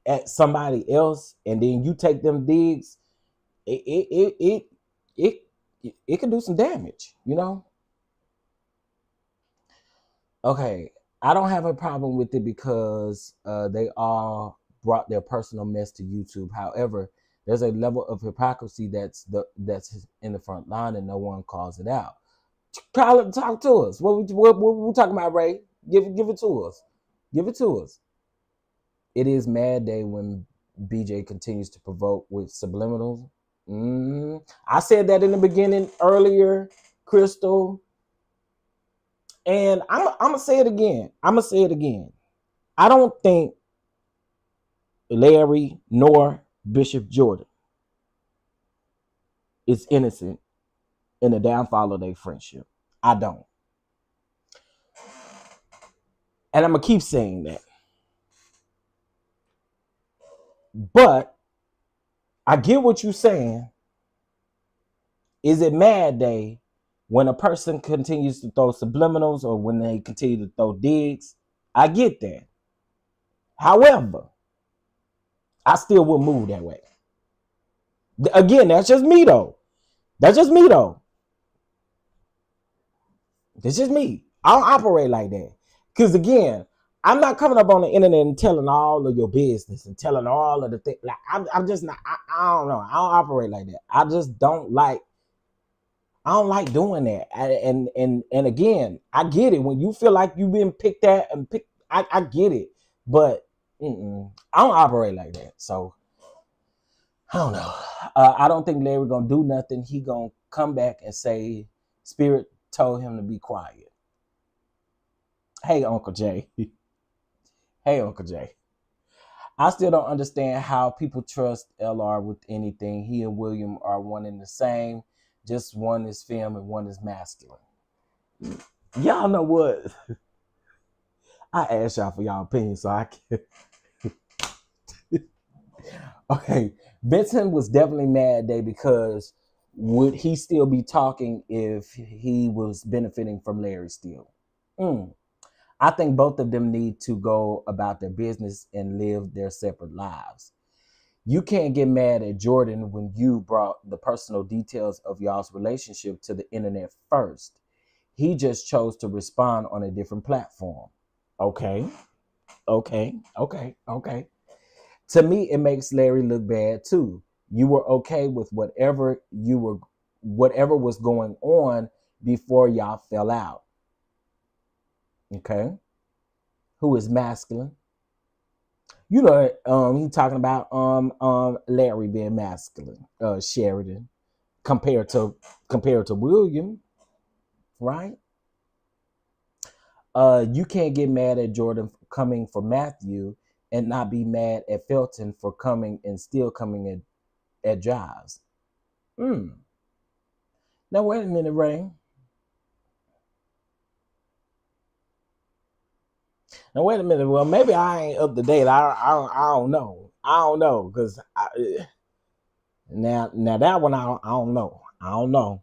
at somebody else, and then you take them digs, it can do some damage, you know? Okay, I don't have a problem with it because they all brought their personal mess to YouTube. However, there's a level of hypocrisy that's in the front line and no one calls it out. Talk to us. What we talking about, Ray? Give it to us. Give it to us. It is Mad Day when BJ continues to provoke with subliminals. I said that in the beginning earlier, Crystal. And I'm gonna say it again. I don't think Larry nor Bishop Jordan is innocent in the downfall of their friendship. I don't. And I'm going to keep saying that. But I get what you're saying. Is it Mad Day when a person continues to throw subliminals or when they continue to throw digs? I get that. However, I still will move that way. Again, that's just me though. That's just me though. It's just me. I don't operate like that. Because again, I'm not coming up on the internet and telling all of your business and telling all of the things. Like I'm just not. I don't know. I don't operate like that. I just don't like. I don't like doing that. And again, I get it. When you feel like you've been picked at and picked, I get it. But I don't operate like that. So I don't know. I don't think Larry gonna do nothing. He gonna come back and say Spirit told him to be quiet. Hey, Uncle Jay. Hey, Uncle Jay. I still don't understand how people trust LR with anything. He and William are one and the same. Just one is femme and one is masculine. Y'all know what? I asked y'all for y'all opinion, so I can. Okay, Benson was definitely mad day because would he still be talking if he was benefiting from Larry still? I think both of them need to go about their business and live their separate lives. You can't get mad at Jordan when you brought the personal details of y'all's relationship to the internet first. He just chose to respond on a different platform. Okay, okay. To me, it makes Larry look bad too. You were okay with whatever was going on before y'all fell out. Okay, who is masculine? You know, he's talking about Larry being masculine, Sheridan, compared to William, right? You can't get mad at Jordan coming for Matthew and not be mad at Felton for coming and still coming at Giles. Now wait a minute, Ray. Now wait a minute. Well, maybe I ain't up to date. I don't know. I don't know because now that one I don't know. I don't know.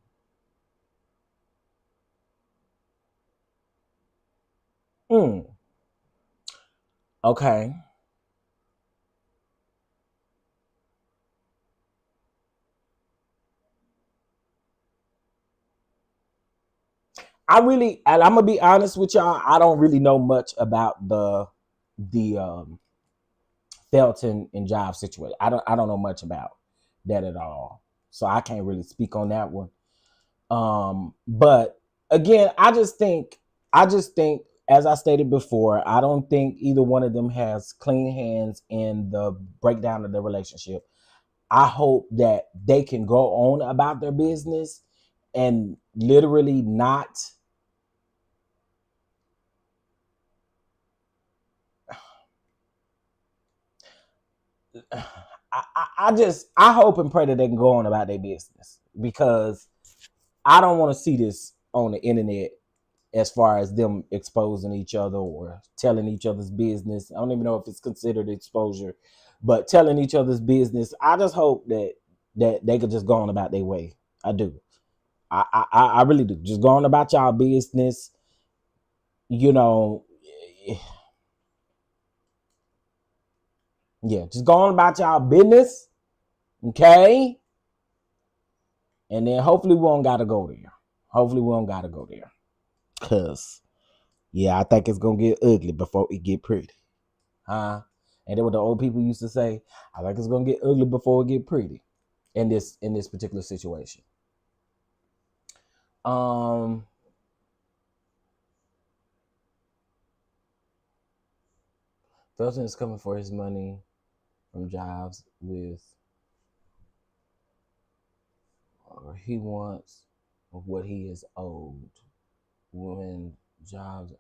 Okay. And I'm gonna be honest with y'all. I don't really know much about the Felton and Jive situation. I don't know much about that at all, so I can't really speak on that one. But again, I just think, as I stated before, I don't think either one of them has clean hands in the breakdown of their relationship. I hope that they can go on about their business and literally not. I hope and pray that they can go on about their business because I don't want to see this on the internet as far as them exposing each other or telling each other's business. I don't even know if it's considered exposure, but telling each other's business. I just hope that they could just go on about their way. I do. I really do. Just go on about y'all business. You know, yeah, just go on about y'all business. Okay. And then hopefully we don't gotta go there. Hopefully we don't gotta go there. Cause yeah, I think it's gonna get ugly before it get pretty. Huh? And then what the old people used to say, I think it's gonna get ugly before it get pretty in this particular situation. Um Felton is coming for his money from jobs with or he wants what he is owed. When Jobs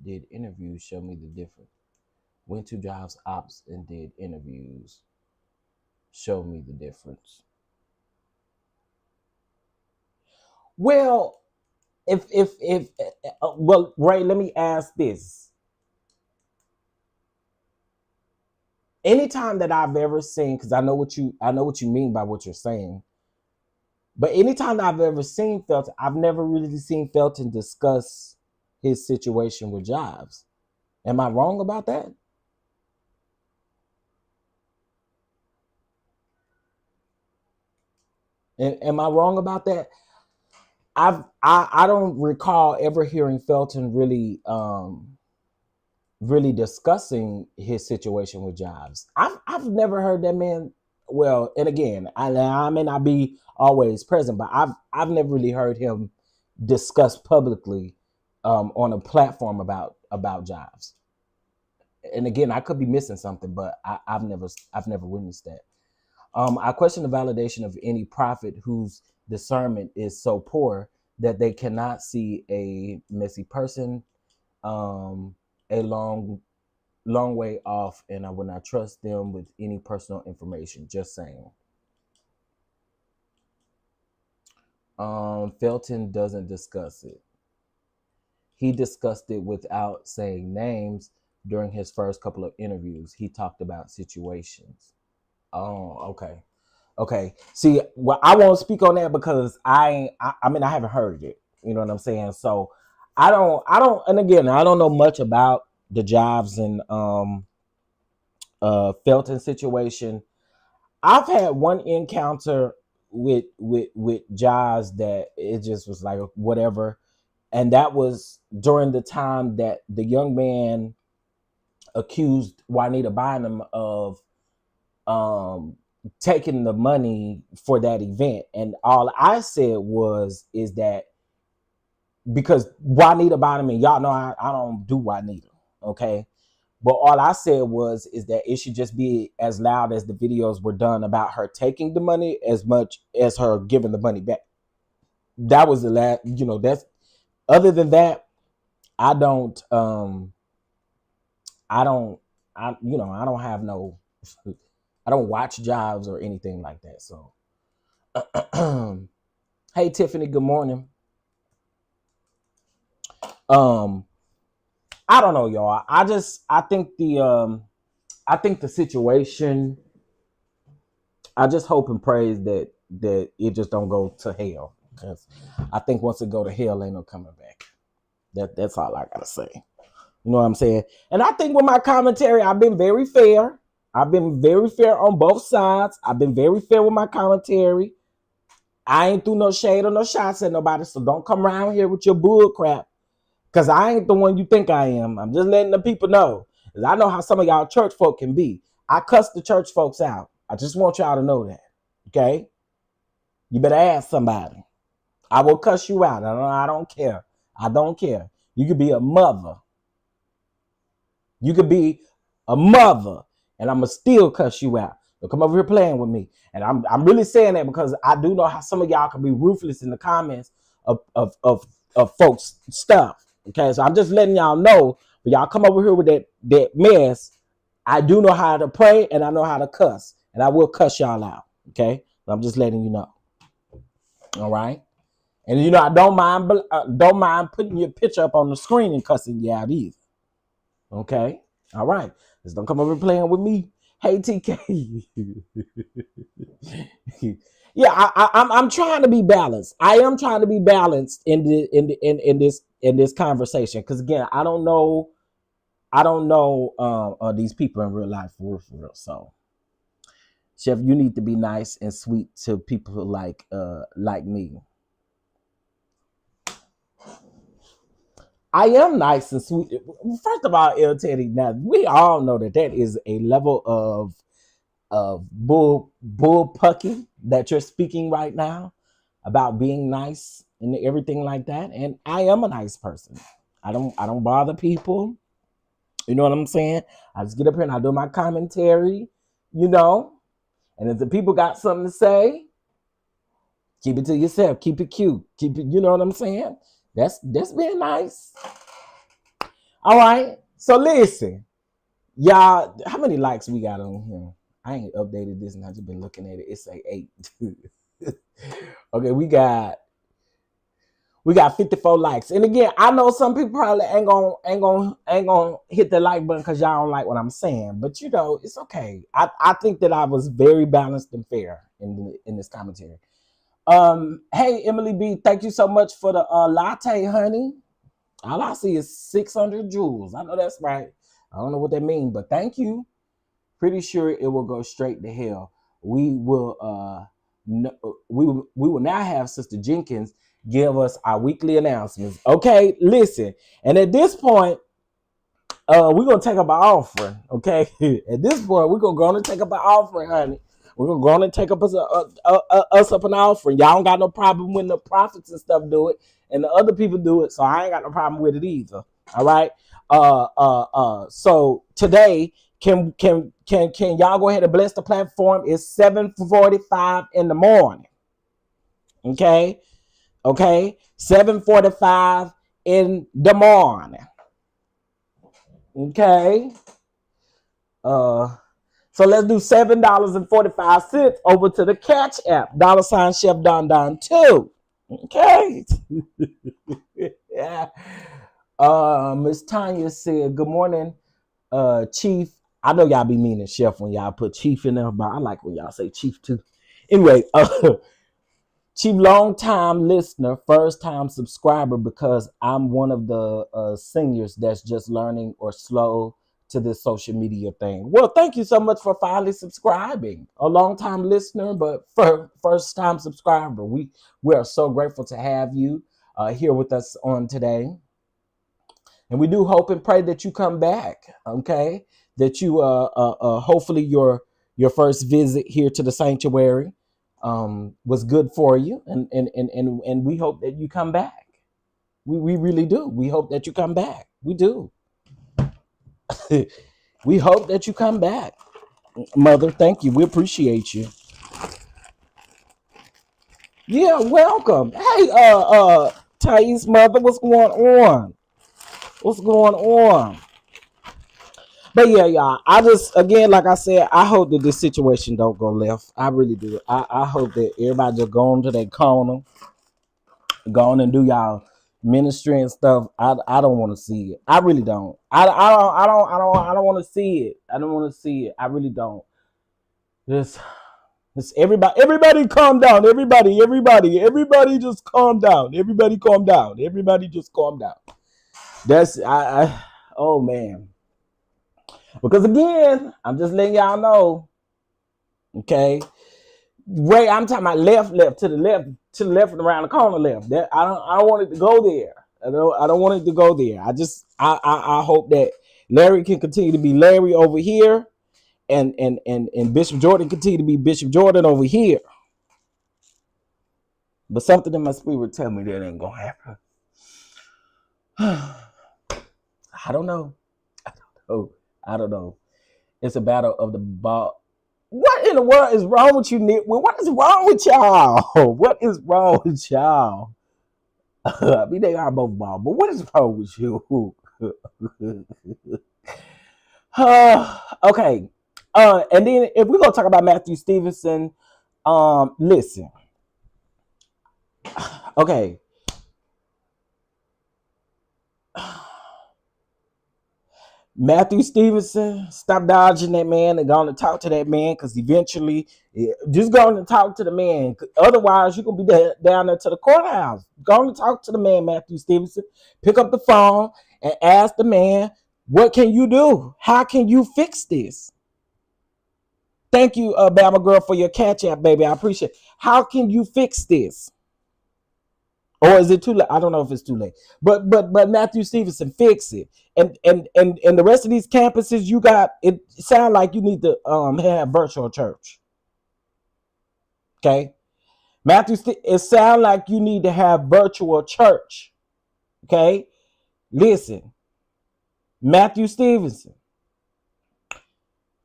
did interviews show me the difference. Went to jobs ops and did interviews. Show me the difference. Well, if well, Ray, let me ask this. Anytime that I've ever seen, because I know what you mean by what you're saying, but anytime that I've ever seen Felton, I've never really seen Felton discuss his situation with jobs. Am I wrong about that? Am I wrong about that? I don't recall ever hearing Felton really discussing his situation with Jobs. I've never heard that man. Well, and again, I may not be always present, but I've never really heard him discuss publicly on a platform about Jobs. And again, I could be missing something, but I've never witnessed that. I question the validation of any prophet whose discernment is so poor that they cannot see a messy person a long way off, and I would not trust them with any personal information. Just saying. Felton doesn't discuss it. He discussed it without saying names during his first couple of interviews. He talked about situations. Oh, okay. Okay. See, well, I won't speak on that because I mean, I haven't heard it. You know what I'm saying? So I don't, and again, I don't know much about the Jobs and Felton situation. I've had one encounter with Jobs that it just was like whatever, and that was during the time that the young man accused Juanita Bynum of taking the money for that event, and all I said is that because Juanita Bynum, and y'all know I don't do Juanita, okay, but all I said is that it should just be as loud as the videos were done about her taking the money as much as her giving the money back. That was the last, that's other than that, I don't I don't I don't have no I don't watch Jobs or anything like that. So hey Tiffany, good morning. I don't know, y'all. I think the situation, I just hope and praise that it just don't go to hell. Because I think once it go to hell, ain't no coming back. That's all I gotta say. You know what I'm saying? And I think with my commentary, I've been very fair. I've been very fair on both sides. I've been very fair with my commentary. I ain't threw no shade or no shots at nobody, so don't come around here with your bull crap. Because I ain't the one you think I am. I'm just letting the people know. Because I know how some of y'all church folk can be. I cuss the church folks out. I just want y'all to know that. Okay? You better ask somebody. I will cuss you out. I don't care. I don't care. You could be a mother. You could be a mother, and I'm going to still cuss you out. So come over here playing with me. And I'm really saying that because I do know how some of y'all can be ruthless in the comments of folks' stuff. Okay, so I'm just letting y'all know, but y'all come over here with that mess. I do know how to pray, and I know how to cuss, and I will cuss y'all out. Okay, so I'm just letting you know. All right, and I don't mind putting your picture up on the screen and cussing you out either. Okay, all right, just don't come over playing with me. Hey TK. Yeah, I'm trying to be balanced. I am trying to be balanced in this conversation because again, I don't know these people in real life for real. So, Chef, you need to be nice and sweet to people like me. I am nice and sweet. First of all, El Teddy, now we all know that is a level of bull pucky that you're speaking right now about being nice and everything like that. And I am a nice person. I don't bother people. You know what I'm saying? I just get up here and I do my commentary, and if the people got something to say, keep it to yourself. Keep it cute. Keep it, you know what I'm saying? That's being nice. All right. So listen. Y'all, how many likes we got on here? I ain't updated this and I just been looking at it. It's like 8. Okay, we got 54 likes. And again, I know some people probably ain't gonna hit the like button because y'all don't like what I'm saying. But you know, it's okay. I think that I was very balanced and fair in this commentary. Hey Emily B, thank you so much for the latte, honey. All I see is 600 joules. I know that's right. I don't know what that means, but thank you. Pretty sure it will go straight to hell. We will we will now have Sister Jenkins give us our weekly announcements. Okay, listen. And at this point, we're gonna take up our offering. Okay, at this point, we're gonna go on and take up our offering, honey. We're gonna go on and take up us up an offering. Y'all don't got no problem when the prophets and stuff do it, and the other people do it, so I ain't got no problem with it either. All right. So today, can y'all go ahead and bless the platform? It's 7:45 in the morning. Okay. 7:45 in the morning. Okay. So let's do $7.45 over to the Catch app. $ Chef DonDon 2. Okay. Yeah. Miss Tanya said, good morning, Chief. I know y'all be meaning Chef when y'all put Chief in there, but I like when y'all say Chief too. Anyway, Chief, long time listener, first time subscriber, because I'm one of the seniors that's just learning or slow to this social media thing. Well, thank you so much for finally subscribing. A long time listener, but first time subscriber. We are so grateful to have you here with us on today. And we do hope and pray that you come back, okay? That you hopefully your first visit here to the sanctuary was good for you, and we hope that you come back. We really do. We hope that you come back. We do. We hope that you come back, Mother. Thank you. We appreciate you. Yeah, welcome. Hey, Thais, Mother, what's going on? What's going on? But yeah, y'all, I just, again, like I said, I hope that this situation don't go left. I really do. I hope that everybody just go into that corner, go on and do y'all ministry and stuff. I don't want to see it. I really don't. I don't want to see it. I don't want to see it. I really don't. Just everybody calm down. Everybody just calm down. Everybody calm down. Everybody just calm down. That's oh man. Because again, I'm just letting y'all know, okay? Right, I'm talking about left to the left and around the corner left. That I don't want it to go there. I don't want it to go there. I hope that Larry can continue to be Larry over here, and Bishop Jordan continue to be Bishop Jordan over here. But something in my spirit tell me that ain't gonna happen. I don't know. I don't know. It's a battle of the ball. What in the world is wrong with you, Nick? What is wrong with y'all? What is wrong with y'all? I mean, they are both ball, but what is wrong with you? Okay. And then if we're gonna talk about Matthew Stevenson, listen. Okay. Matthew Stevenson, stop dodging that man and go on to talk to that man, because eventually, just go on and talk to the man. Otherwise, you're going to be down there to the courthouse. Go on and talk to the man, Matthew Stevenson. Pick up the phone and ask the man, what can you do? How can you fix this? Thank you, Bama Girl, for your catch app, baby. I appreciate it. How can you fix this? Or is it too late? I don't know if it's too late. But Matthew Stevenson, fix it. And the rest of these campuses you got, it sound like you need to have virtual church. Okay? It sound like you need to have virtual church. Okay? Listen. Matthew Stevenson.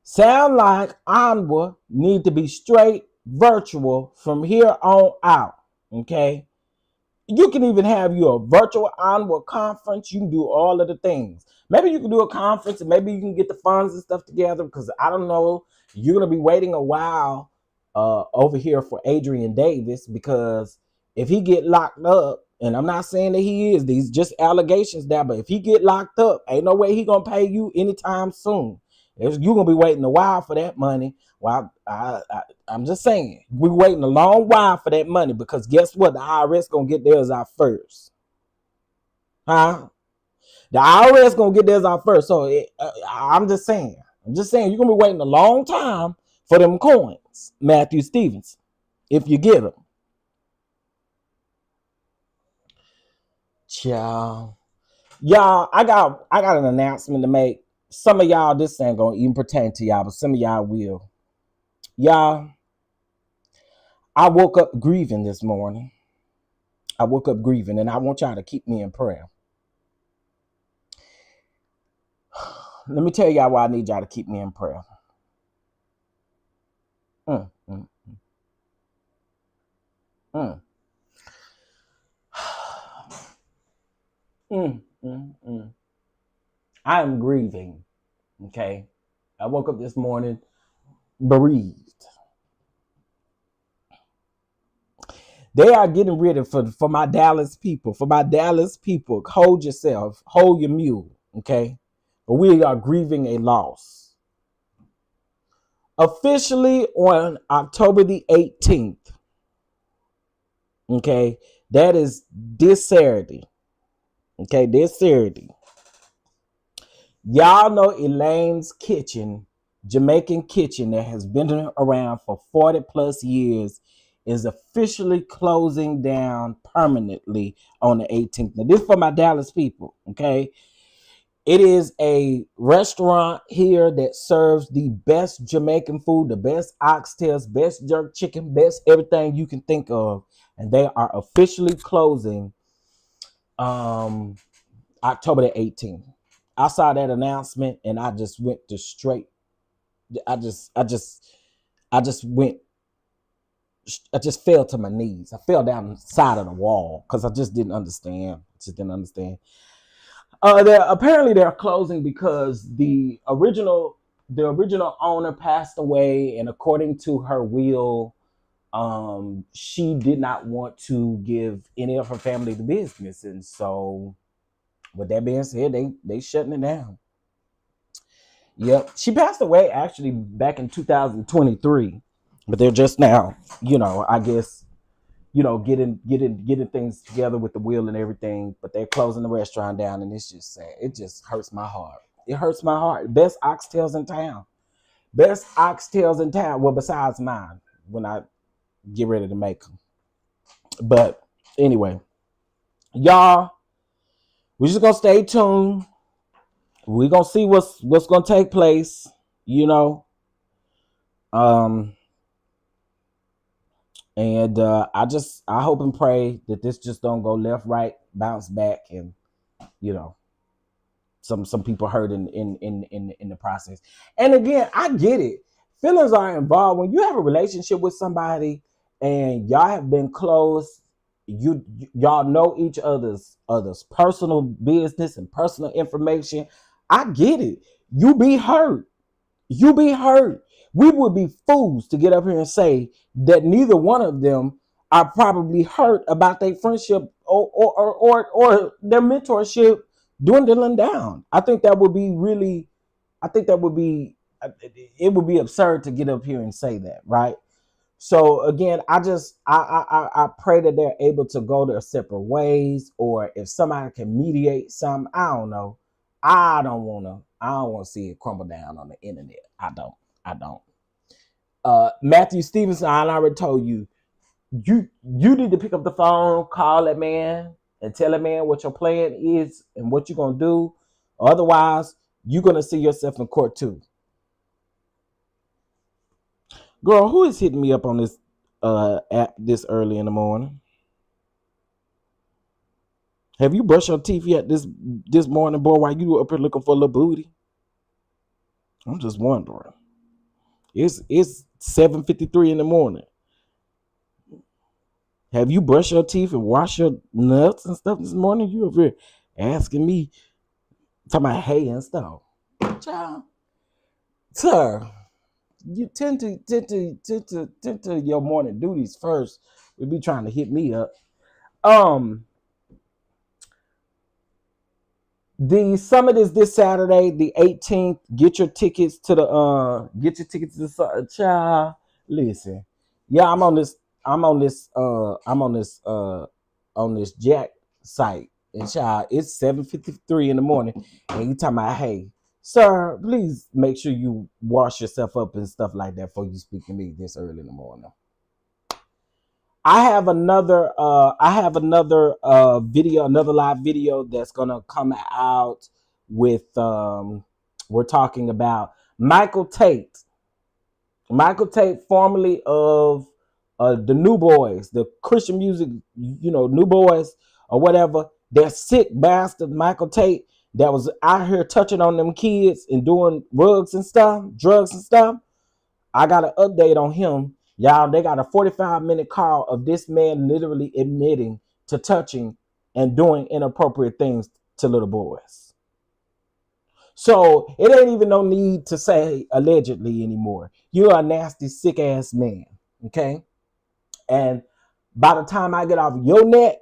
Sound like Onward need to be straight virtual from here on out. Okay? You can even have your virtual onward conference. You can do all of the things. Maybe you can do a conference and maybe you can get the funds and stuff together, because I don't know. You're going to be waiting a while over here for Adrian Davis, because if he get locked up, and I'm not saying that he is, these just allegations there, but if he get locked up, ain't no way he going to pay you anytime soon. You're going to be waiting a while for that money. Well, I'm just saying, we're waiting a long while for that money, because guess what? The IRS going to get theirs out first. Huh? The IRS going to get theirs out first. So I'm just saying, you're going to be waiting a long time for them coins, Matthew Stevenson, if you get them. Ciao. Y'all, I got an announcement to make. Some of y'all, this ain't going to even pertain to y'all, but some of y'all will. Y'all, I woke up grieving this morning. I woke up grieving, and I want y'all to keep me in prayer. Let me tell y'all why I need y'all to keep me in prayer. I am grieving. Okay. I woke up this morning bereaved. They are getting ready for my Dallas people. For my Dallas people, hold yourself, hold your mule. Okay. But we are grieving a loss. Officially on October the 18th. Okay. That is this Saturday. Okay. This Saturday. Y'all know Elaine's Kitchen, Jamaican Kitchen, that has been around for 40 plus years, is officially closing down permanently on the 18th. Now, this is for my Dallas people, okay? It is a restaurant here that serves the best Jamaican food, the best oxtails, best jerk chicken, best everything you can think of. And they are officially closing October the 18th. I saw that announcement and I just went to straight. I just fell to my knees. I fell down the side of the wall because I just didn't understand. Apparently they're closing because the original owner passed away, and according to her will, she did not want to give any of her family the business, and so with that being said, they shutting it down. Yep. She passed away actually back in 2023, but they're just now, I guess, getting things together with the will and everything, but they're closing the restaurant down, and it's just sad. It just hurts my heart. It hurts my heart. Best oxtails in town. Well, besides mine, when I get ready to make them. But anyway, y'all, we're just gonna stay tuned. We're gonna see what's gonna take place, and I hope and pray that this just don't go left, right, bounce back, and some people hurt in the process. And again, I get it. Feelings are involved when you have a relationship with somebody and y'all have been close. Y'all know each other's personal business and personal information. I get it. You be hurt. We would be fools to get up here and say that neither one of them are probably hurt about their friendship or their mentorship dwindling down. I think that would be it would be absurd to get up here and say that, right? So again, I pray that they're able to go their separate ways, or if somebody can mediate something, I don't know. I don't want to see it crumble down on the internet. I don't. Matthew Stevenson, I already told you, you need to pick up the phone, call that man, and tell that man what your plan is and what you're gonna do. Otherwise, you're gonna see yourself in court too. Girl, who is hitting me up on this app this early in the morning? Have you brushed your teeth yet this morning, boy, while you were up here looking for a little booty? I'm just wondering. It's 7:53 in the morning. Have you brushed your teeth and washed your nuts and stuff this morning? You over here asking me, talking about hay and stuff. Child. Sir, you tend to your morning duties first. We be trying to hit me up. The summit is this Saturday, the 18th. Get your tickets to the child. Listen, yeah, on this Jack site, and child, it's 7:53 in the morning, and you talking about, hey, sir, please make sure you wash yourself up and stuff like that before you speak to me this early in the morning. I have another video, another live video that's gonna come out with we're talking about Michael Tate. Michael Tate, formerly of the New Boys, the Christian music, New Boys or whatever. That sick bastard Michael Tate that was out here touching on them kids and doing drugs and stuff. I got an update on him. Y'all, they got a 45-minute call of this man literally admitting to touching and doing inappropriate things to little boys. So it ain't even no need to say allegedly anymore. You're a nasty, sick ass man. Okay. And by the time I get off your neck,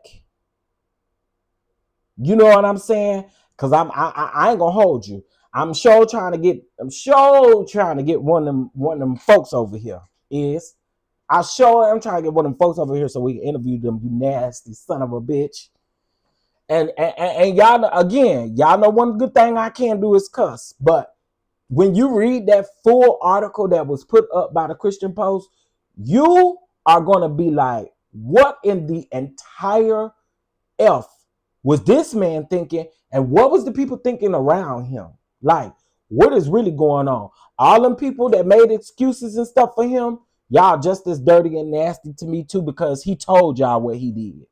you know what I'm saying? Because I ain't gonna hold you. I'm sure trying to get one of them folks over here. I'm trying to get one of them folks over here so we can interview them, you nasty son of a bitch. And y'all know one good thing I can't do is cuss. But when you read that full article that was put up by the Christian Post, you are gonna be like, what in the entire F was this man thinking? And what was the people thinking around him? Like, what is really going on? All them people that made excuses and stuff for him, y'all just as dirty and nasty to me too, because he told y'all what he did.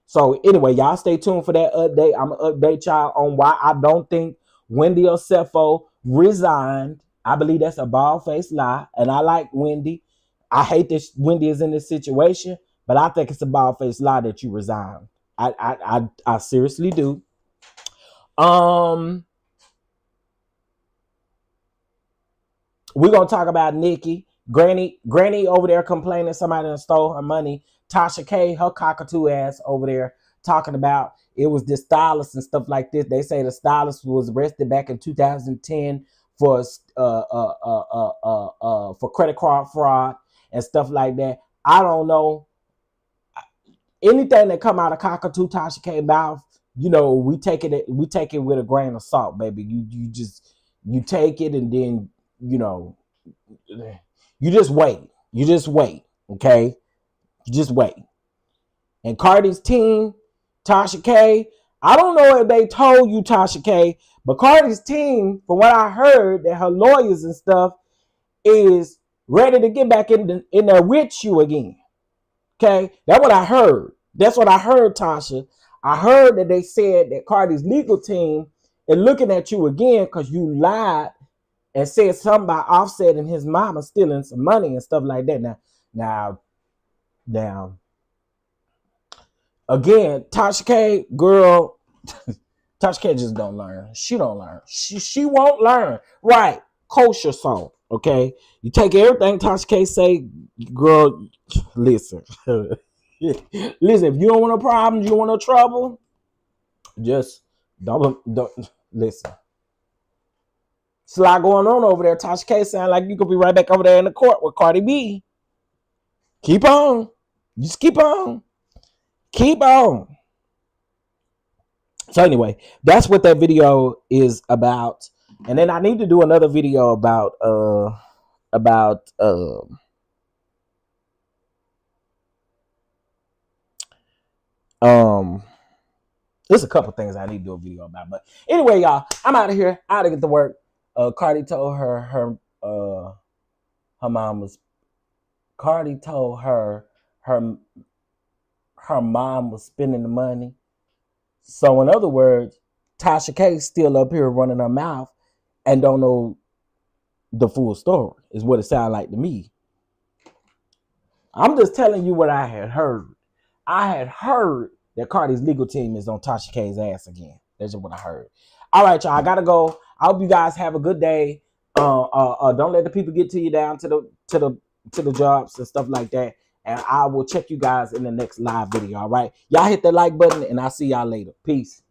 So anyway, y'all stay tuned for that update. I'm gonna update y'all on why I don't think Wendy Osefo resigned. I believe that's a bald-faced lie, and I like Wendy. I hate that Wendy is in this situation, but I think it's a bald-faced lie that you resigned. I seriously do. We're gonna talk about Nikki. Granny over there complaining somebody done stole her money. Tasha K, her cockatoo ass over there talking about it was this stylist and stuff like this. They say the stylist was arrested back in 2010 for credit card fraud and stuff like that. I don't know. Anything that come out of cockatoo Tasha K mouth, we take it with a grain of salt, baby. You take it and then you just wait. Okay? You just wait. And Cardi's team, Tasha K, I don't know if they told you, Tasha K, but Cardi's team, from what I heard, that her lawyers and stuff is ready to get back in there with you again. Okay? That's what I heard. Tasha. I heard that they said that Cardi's legal team is looking at you again because you lied and said something about Offset and his mama stealing some money and stuff like that. Now, again, Tasha K, girl, Tasha K just don't learn. She don't learn. She won't learn. Right. Kosher salt. Okay. You take everything Tasha K say, girl, listen. Listen, if you don't want no problems, you don't want no trouble, just don't listen. It's a lot going on over there. Tasha K sound like you could be right back over there in the court with Cardi B. Keep on. Just keep on. Keep on. So anyway, that's what that video is about. And then I need to do another video about there's a couple things I need to do a video about. But anyway, y'all, I'm out of here. I gotta get to work. Cardi told her mom was spending the money. So in other words, Tasha K still up here running her mouth and don't know the full story, is what it sounds like to me. I'm just telling you what I had heard. I had heard that Cardi's legal team is on Tasha K's ass again. That's just what I heard. All right, y'all. I gotta go. I hope you guys have a good day. Don't let the people get to you down to the jobs and stuff like that. And I will check you guys in the next live video. All right, y'all hit that like button, and I'll see y'all later. Peace.